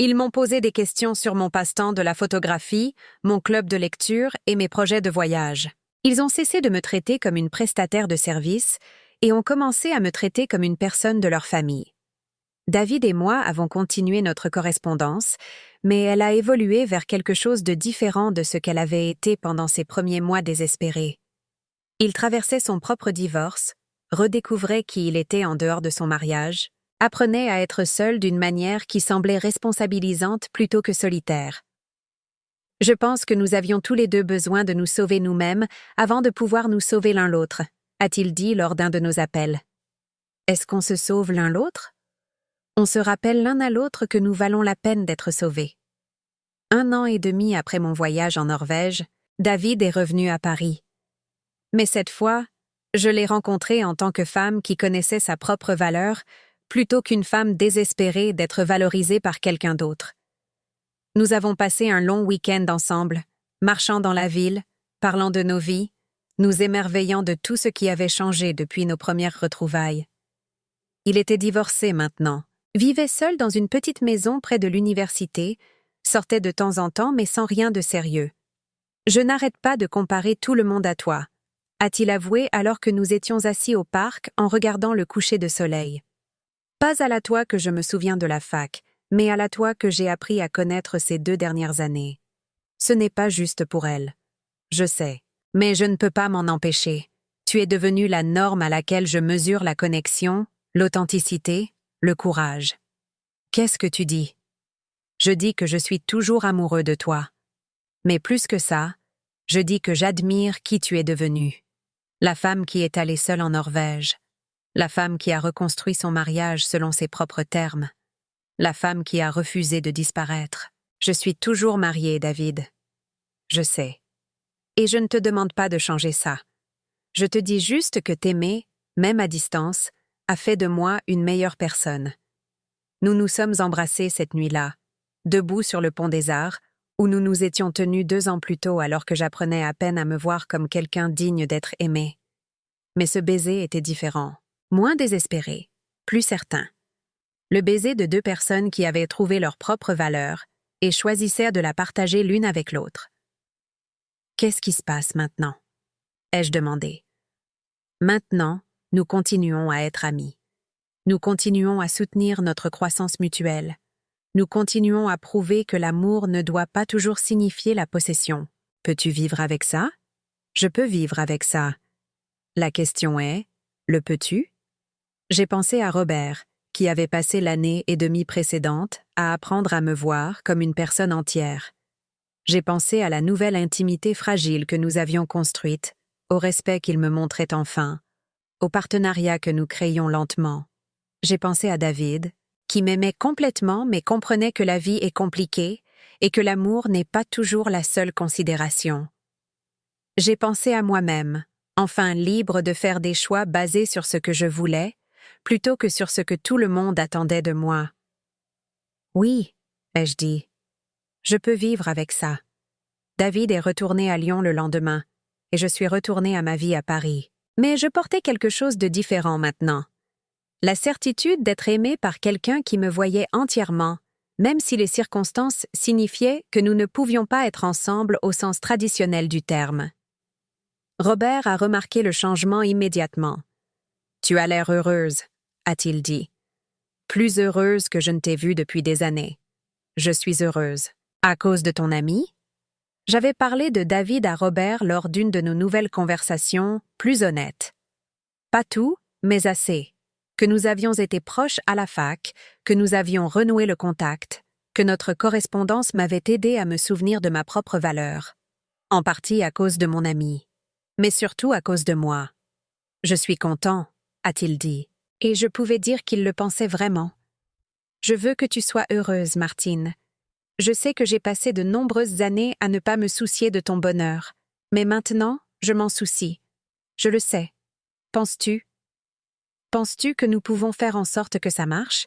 Ils m'ont posé des questions sur mon passe-temps de la photographie, mon club de lecture et mes projets de voyage. Ils ont cessé de me traiter comme une prestataire de service et ont commencé à me traiter comme une personne de leur famille. David et moi avons continué notre correspondance, mais elle a évolué vers quelque chose de différent de ce qu'elle avait été pendant ses premiers mois désespérés. Il traversait son propre divorce, redécouvrait qui il était en dehors de son mariage, apprenait à être seul d'une manière qui semblait responsabilisante plutôt que solitaire. Je pense que nous avions tous les deux besoin de nous sauver nous-mêmes avant de pouvoir nous sauver l'un l'autre, a-t-il dit lors d'un de nos appels. Est-ce qu'on se sauve l'un l'autre? On se rappelle l'un à l'autre que nous valons la peine d'être sauvés. 1 an et demi après mon voyage en Norvège, David est revenu à Paris. Mais cette fois, je l'ai rencontré en tant que femme qui connaissait sa propre valeur, plutôt qu'une femme désespérée d'être valorisée par quelqu'un d'autre. Nous avons passé un long week-end ensemble, marchant dans la ville, parlant de nos vies, nous émerveillant de tout ce qui avait changé depuis nos premières retrouvailles. Il était divorcé maintenant, vivait seul dans une petite maison près de l'université, sortait de temps en temps mais sans rien de sérieux. Je n'arrête pas de comparer tout le monde à toi, a-t-il avoué alors que nous étions assis au parc en regardant le coucher de soleil. Pas à la toi que je me souviens de la fac, mais à la toi que j'ai appris à connaître ces 2 dernières années. Ce n'est pas juste pour elle. Je sais, mais je ne peux pas m'en empêcher. Tu es devenue la norme à laquelle je mesure la connexion, l'authenticité, le courage. Qu'est-ce que tu dis? Je dis que je suis toujours amoureux de toi. Mais plus que ça, je dis que j'admire qui tu es devenue. La femme qui est allée seule en Norvège. La femme qui a reconstruit son mariage selon ses propres termes. La femme qui a refusé de disparaître. Je suis toujours mariée, David. Je sais. Et je ne te demande pas de changer ça. Je te dis juste que t'aimer, même à distance, a fait de moi une meilleure personne. Nous nous sommes embrassés cette nuit-là, debout sur le pont des Arts, où nous nous étions tenus 2 ans plus tôt alors que j'apprenais à peine à me voir comme quelqu'un digne d'être aimé. Mais ce baiser était différent, moins désespéré, plus certain. Le baiser de 2 personnes qui avaient trouvé leur propre valeur et choisissaient de la partager l'une avec l'autre. Qu'est-ce qui se passe maintenant? Ai-je demandé. Maintenant, nous continuons à être amis. Nous continuons à soutenir notre croissance mutuelle. Nous continuons à prouver que l'amour ne doit pas toujours signifier la possession. Peux-tu vivre avec ça? Je peux vivre avec ça. La question est, le peux-tu? J'ai pensé à Robert, qui avait passé l'année et demie précédente à apprendre à me voir comme une personne entière. J'ai pensé à la nouvelle intimité fragile que nous avions construite, au respect qu'il me montrait enfin, au partenariat que nous créions lentement. J'ai pensé à David, qui m'aimait complètement mais comprenait que la vie est compliquée et que l'amour n'est pas toujours la seule considération. J'ai pensé à moi-même, enfin libre de faire des choix basés sur ce que je voulais, plutôt que sur ce que tout le monde attendait de moi. Oui, ai-je dit. Je peux vivre avec ça. David est retourné à Lyon le lendemain, et je suis retournée à ma vie à Paris. Mais je portais quelque chose de différent maintenant. La certitude d'être aimée par quelqu'un qui me voyait entièrement, même si les circonstances signifiaient que nous ne pouvions pas être ensemble au sens traditionnel du terme. Robert a remarqué le changement immédiatement. « Tu as l'air heureuse », a-t-il dit. « Plus heureuse que je ne t'ai vue depuis des années. Je suis heureuse. À cause de ton ami ?» J'avais parlé de David à Robert lors d'une de nos nouvelles conversations, plus honnêtes. Pas tout, mais assez. Que nous avions été proches à la fac, que nous avions renoué le contact, que notre correspondance m'avait aidé à me souvenir de ma propre valeur. En partie à cause de mon ami, mais surtout à cause de moi. « Je suis content », a-t-il dit, et je pouvais dire qu'il le pensait vraiment. « Je veux que tu sois heureuse, Martine. Je sais que j'ai passé de nombreuses années à ne pas me soucier de ton bonheur. Mais maintenant, je m'en soucie. Je le sais. Penses-tu? Penses-tu que nous pouvons faire en sorte que ça marche?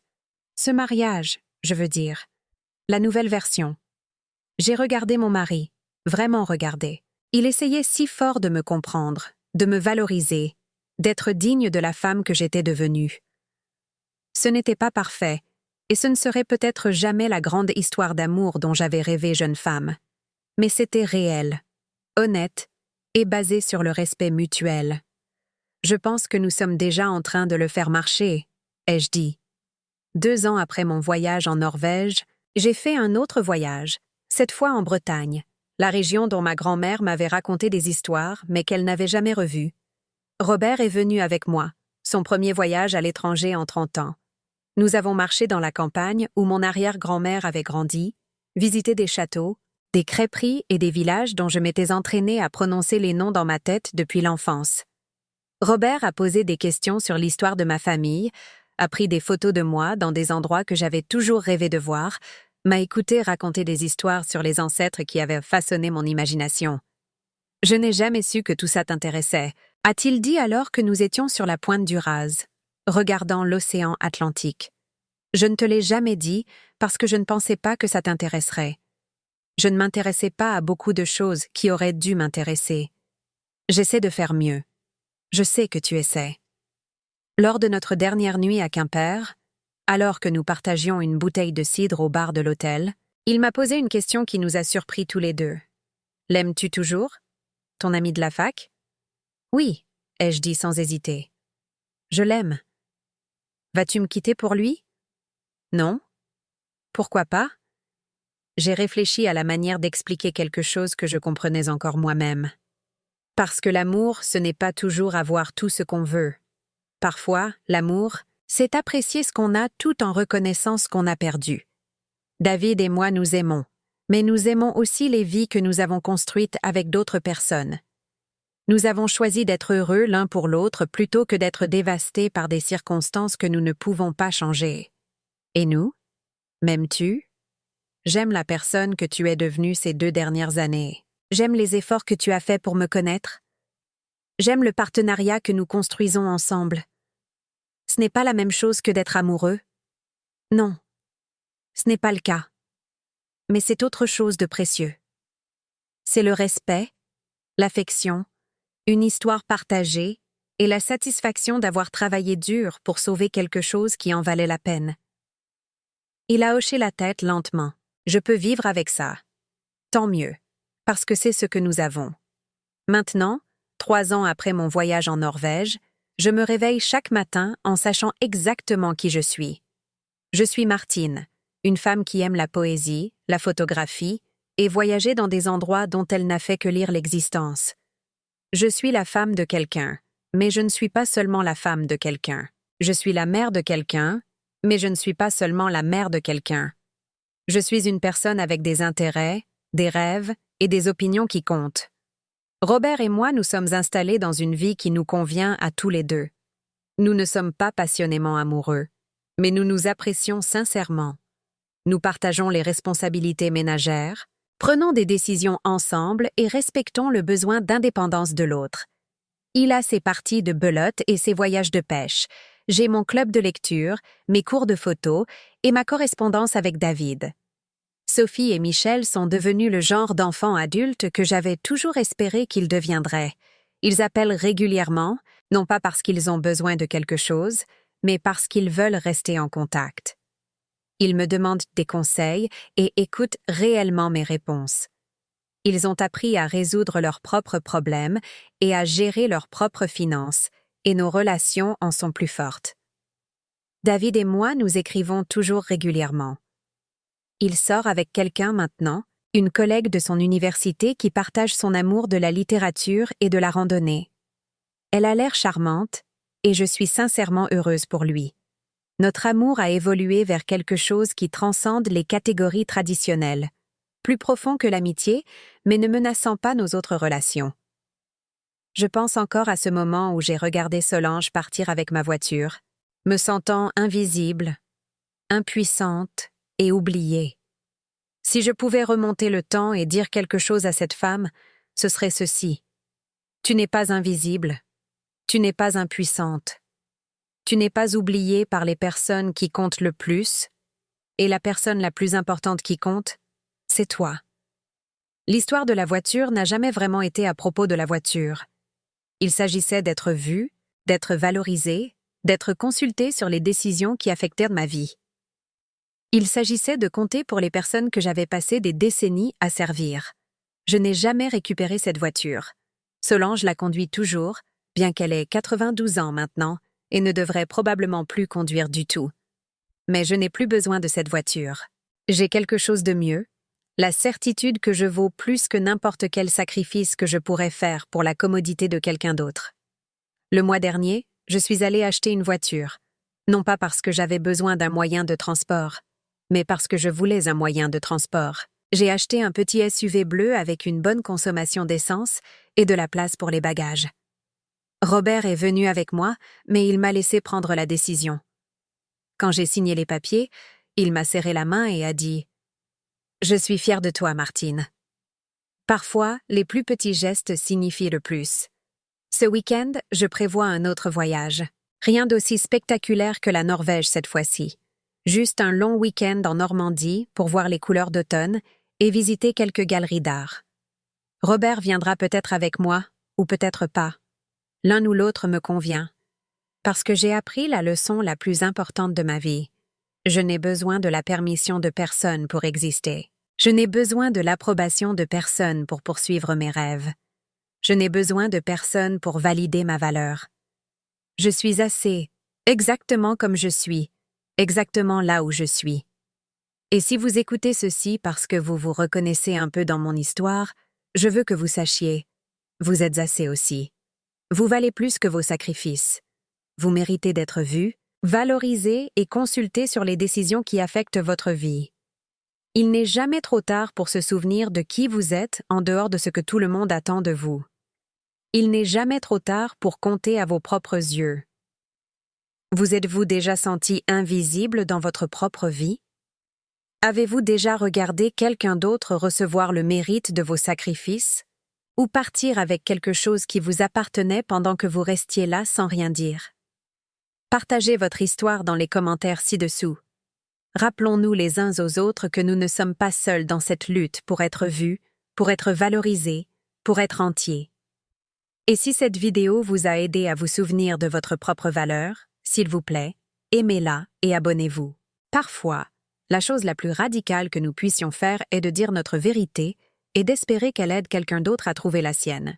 Ce mariage, je veux dire. La nouvelle version. J'ai regardé mon mari, vraiment regardé. Il essayait si fort de me comprendre, de me valoriser, d'être digne de la femme que j'étais devenue. Ce n'était pas parfait, et ce ne serait peut-être jamais la grande histoire d'amour dont j'avais rêvé jeune femme. Mais c'était réel, honnête et basé sur le respect mutuel. Je pense que nous sommes déjà en train de le faire marcher, ai-je dit. 2 ans après mon voyage en Norvège, j'ai fait un autre voyage, cette fois en Bretagne, la région dont ma grand-mère m'avait raconté des histoires, mais qu'elle n'avait jamais revues. Robert est venu avec moi, son premier voyage à l'étranger en 30 ans. Nous avons marché dans la campagne où mon arrière-grand-mère avait grandi, visité des châteaux, des crêperies et des villages dont je m'étais entraînée à prononcer les noms dans ma tête depuis l'enfance. Robert a posé des questions sur l'histoire de ma famille, a pris des photos de moi dans des endroits que j'avais toujours rêvé de voir, m'a écouté raconter des histoires sur les ancêtres qui avaient façonné mon imagination. Je n'ai jamais su que tout ça t'intéressait. A-t-il dit alors que nous étions sur la pointe du Raz, regardant l'océan Atlantique? Je ne te l'ai jamais dit parce que je ne pensais pas que ça t'intéresserait. Je ne m'intéressais pas à beaucoup de choses qui auraient dû m'intéresser. J'essaie de faire mieux. Je sais que tu essaies. Lors de notre dernière nuit à Quimper, alors que nous partagions une bouteille de cidre au bar de l'hôtel, il m'a posé une question qui nous a surpris tous les deux. « L'aimes-tu toujours? Ton ami de la fac? »« Oui, » ai-je dit sans hésiter. « Je l'aime. »« Vas-tu me quitter pour lui? »« Non. »« Pourquoi pas? » J'ai réfléchi à la manière d'expliquer quelque chose que je comprenais encore moi-même. Parce que l'amour, ce n'est pas toujours avoir tout ce qu'on veut. Parfois, l'amour, c'est apprécier ce qu'on a tout en reconnaissant ce qu'on a perdu. David et moi nous aimons, mais nous aimons aussi les vies que nous avons construites avec d'autres personnes. Nous avons choisi d'être heureux l'un pour l'autre plutôt que d'être dévastés par des circonstances que nous ne pouvons pas changer. Et nous? M'aimes-tu? J'aime la personne que tu es devenue ces 2 dernières années. J'aime les efforts que tu as faits pour me connaître. J'aime le partenariat que nous construisons ensemble. Ce n'est pas la même chose que d'être amoureux. Non, ce n'est pas le cas. Mais c'est autre chose de précieux. C'est le respect, l'affection, une histoire partagée et la satisfaction d'avoir travaillé dur pour sauver quelque chose qui en valait la peine. Il a hoché la tête lentement. Je peux vivre avec ça. Tant mieux, parce que c'est ce que nous avons. Maintenant, 3 ans après mon voyage en Norvège, je me réveille chaque matin en sachant exactement qui je suis. Je suis Martine, une femme qui aime la poésie, la photographie et voyager dans des endroits dont elle n'a fait que lire l'existence. Je suis la femme de quelqu'un, mais je ne suis pas seulement la femme de quelqu'un. Je suis la mère de quelqu'un, mais je ne suis pas seulement la mère de quelqu'un. Je suis une personne avec des intérêts, des rêves et des opinions qui comptent. Robert et moi nous sommes installés dans une vie qui nous convient à tous les deux. Nous ne sommes pas passionnément amoureux, mais nous nous apprécions sincèrement. Nous partageons les responsabilités ménagères, prenons des décisions ensemble et respectons le besoin d'indépendance de l'autre. Il a ses parties de belote et ses voyages de pêche. J'ai mon club de lecture, mes cours de photo et ma correspondance avec David. Sophie et Michel sont devenus le genre d'enfants adultes que j'avais toujours espéré qu'ils deviendraient. Ils appellent régulièrement, non pas parce qu'ils ont besoin de quelque chose, mais parce qu'ils veulent rester en contact. Ils me demandent des conseils et écoutent réellement mes réponses. Ils ont appris à résoudre leurs propres problèmes et à gérer leurs propres finances, et nos relations en sont plus fortes. David et moi nous écrivons toujours régulièrement. Il sort avec quelqu'un maintenant, une collègue de son université qui partage son amour de la littérature et de la randonnée. Elle a l'air charmante, et je suis sincèrement heureuse pour lui. Notre amour a évolué vers quelque chose qui transcende les catégories traditionnelles, plus profond que l'amitié, mais ne menaçant pas nos autres relations. Je pense encore à ce moment où j'ai regardé Solange partir avec ma voiture, me sentant invisible, impuissante et oubliée. Si je pouvais remonter le temps et dire quelque chose à cette femme, ce serait ceci. Tu n'es pas invisible. Tu n'es pas impuissante. Tu n'es pas oubliée par les personnes qui comptent le plus, et la personne la plus importante qui compte, c'est toi. L'histoire de la voiture n'a jamais vraiment été à propos de la voiture. Il s'agissait d'être vue, d'être valorisée, d'être consultée sur les décisions qui affectaient ma vie. Il s'agissait de compter pour les personnes que j'avais passé des décennies à servir. Je n'ai jamais récupéré cette voiture. Solange la conduit toujours, bien qu'elle ait 92 ans maintenant, et ne devrait probablement plus conduire du tout. Mais je n'ai plus besoin de cette voiture. J'ai quelque chose de mieux, la certitude que je vaux plus que n'importe quel sacrifice que je pourrais faire pour la commodité de quelqu'un d'autre. Le mois dernier, je suis allée acheter une voiture, non pas parce que j'avais besoin d'un moyen de transport, mais parce que je voulais un moyen de transport. J'ai acheté un petit SUV bleu avec une bonne consommation d'essence et de la place pour les bagages. Robert est venu avec moi, mais il m'a laissé prendre la décision. Quand j'ai signé les papiers, il m'a serré la main et a dit « Je suis fière de toi, Martine. » Parfois, les plus petits gestes signifient le plus. Ce week-end, je prévois un autre voyage. Rien d'aussi spectaculaire que la Norvège cette fois-ci. Juste un long week-end en Normandie pour voir les couleurs d'automne et visiter quelques galeries d'art. Robert viendra peut-être avec moi, ou peut-être pas. L'un ou l'autre me convient. Parce que j'ai appris la leçon la plus importante de ma vie. Je n'ai besoin de la permission de personne pour exister. Je n'ai besoin de l'approbation de personne pour poursuivre mes rêves. Je n'ai besoin de personne pour valider ma valeur. Je suis assez, exactement comme je suis, exactement là où je suis. Et si vous écoutez ceci parce que vous vous reconnaissez un peu dans mon histoire, je veux que vous sachiez, vous êtes assez aussi. Vous valez plus que vos sacrifices. Vous méritez d'être vu, valorisé et consulté sur les décisions qui affectent votre vie. Il n'est jamais trop tard pour se souvenir de qui vous êtes en dehors de ce que tout le monde attend de vous. Il n'est jamais trop tard pour compter à vos propres yeux. Vous êtes-vous déjà senti invisible dans votre propre vie? Avez-vous déjà regardé quelqu'un d'autre recevoir le mérite de vos sacrifices? Ou partir avec quelque chose qui vous appartenait pendant que vous restiez là sans rien dire? Partagez votre histoire dans les commentaires ci-dessous. Rappelons-nous les uns aux autres que nous ne sommes pas seuls dans cette lutte pour être vus, pour être valorisés, pour être entiers. Et si cette vidéo vous a aidé à vous souvenir de votre propre valeur, s'il vous plaît, aimez-la et abonnez-vous. Parfois, la chose la plus radicale que nous puissions faire est de dire notre vérité et d'espérer qu'elle aide quelqu'un d'autre à trouver la sienne.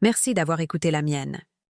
Merci d'avoir écouté la mienne.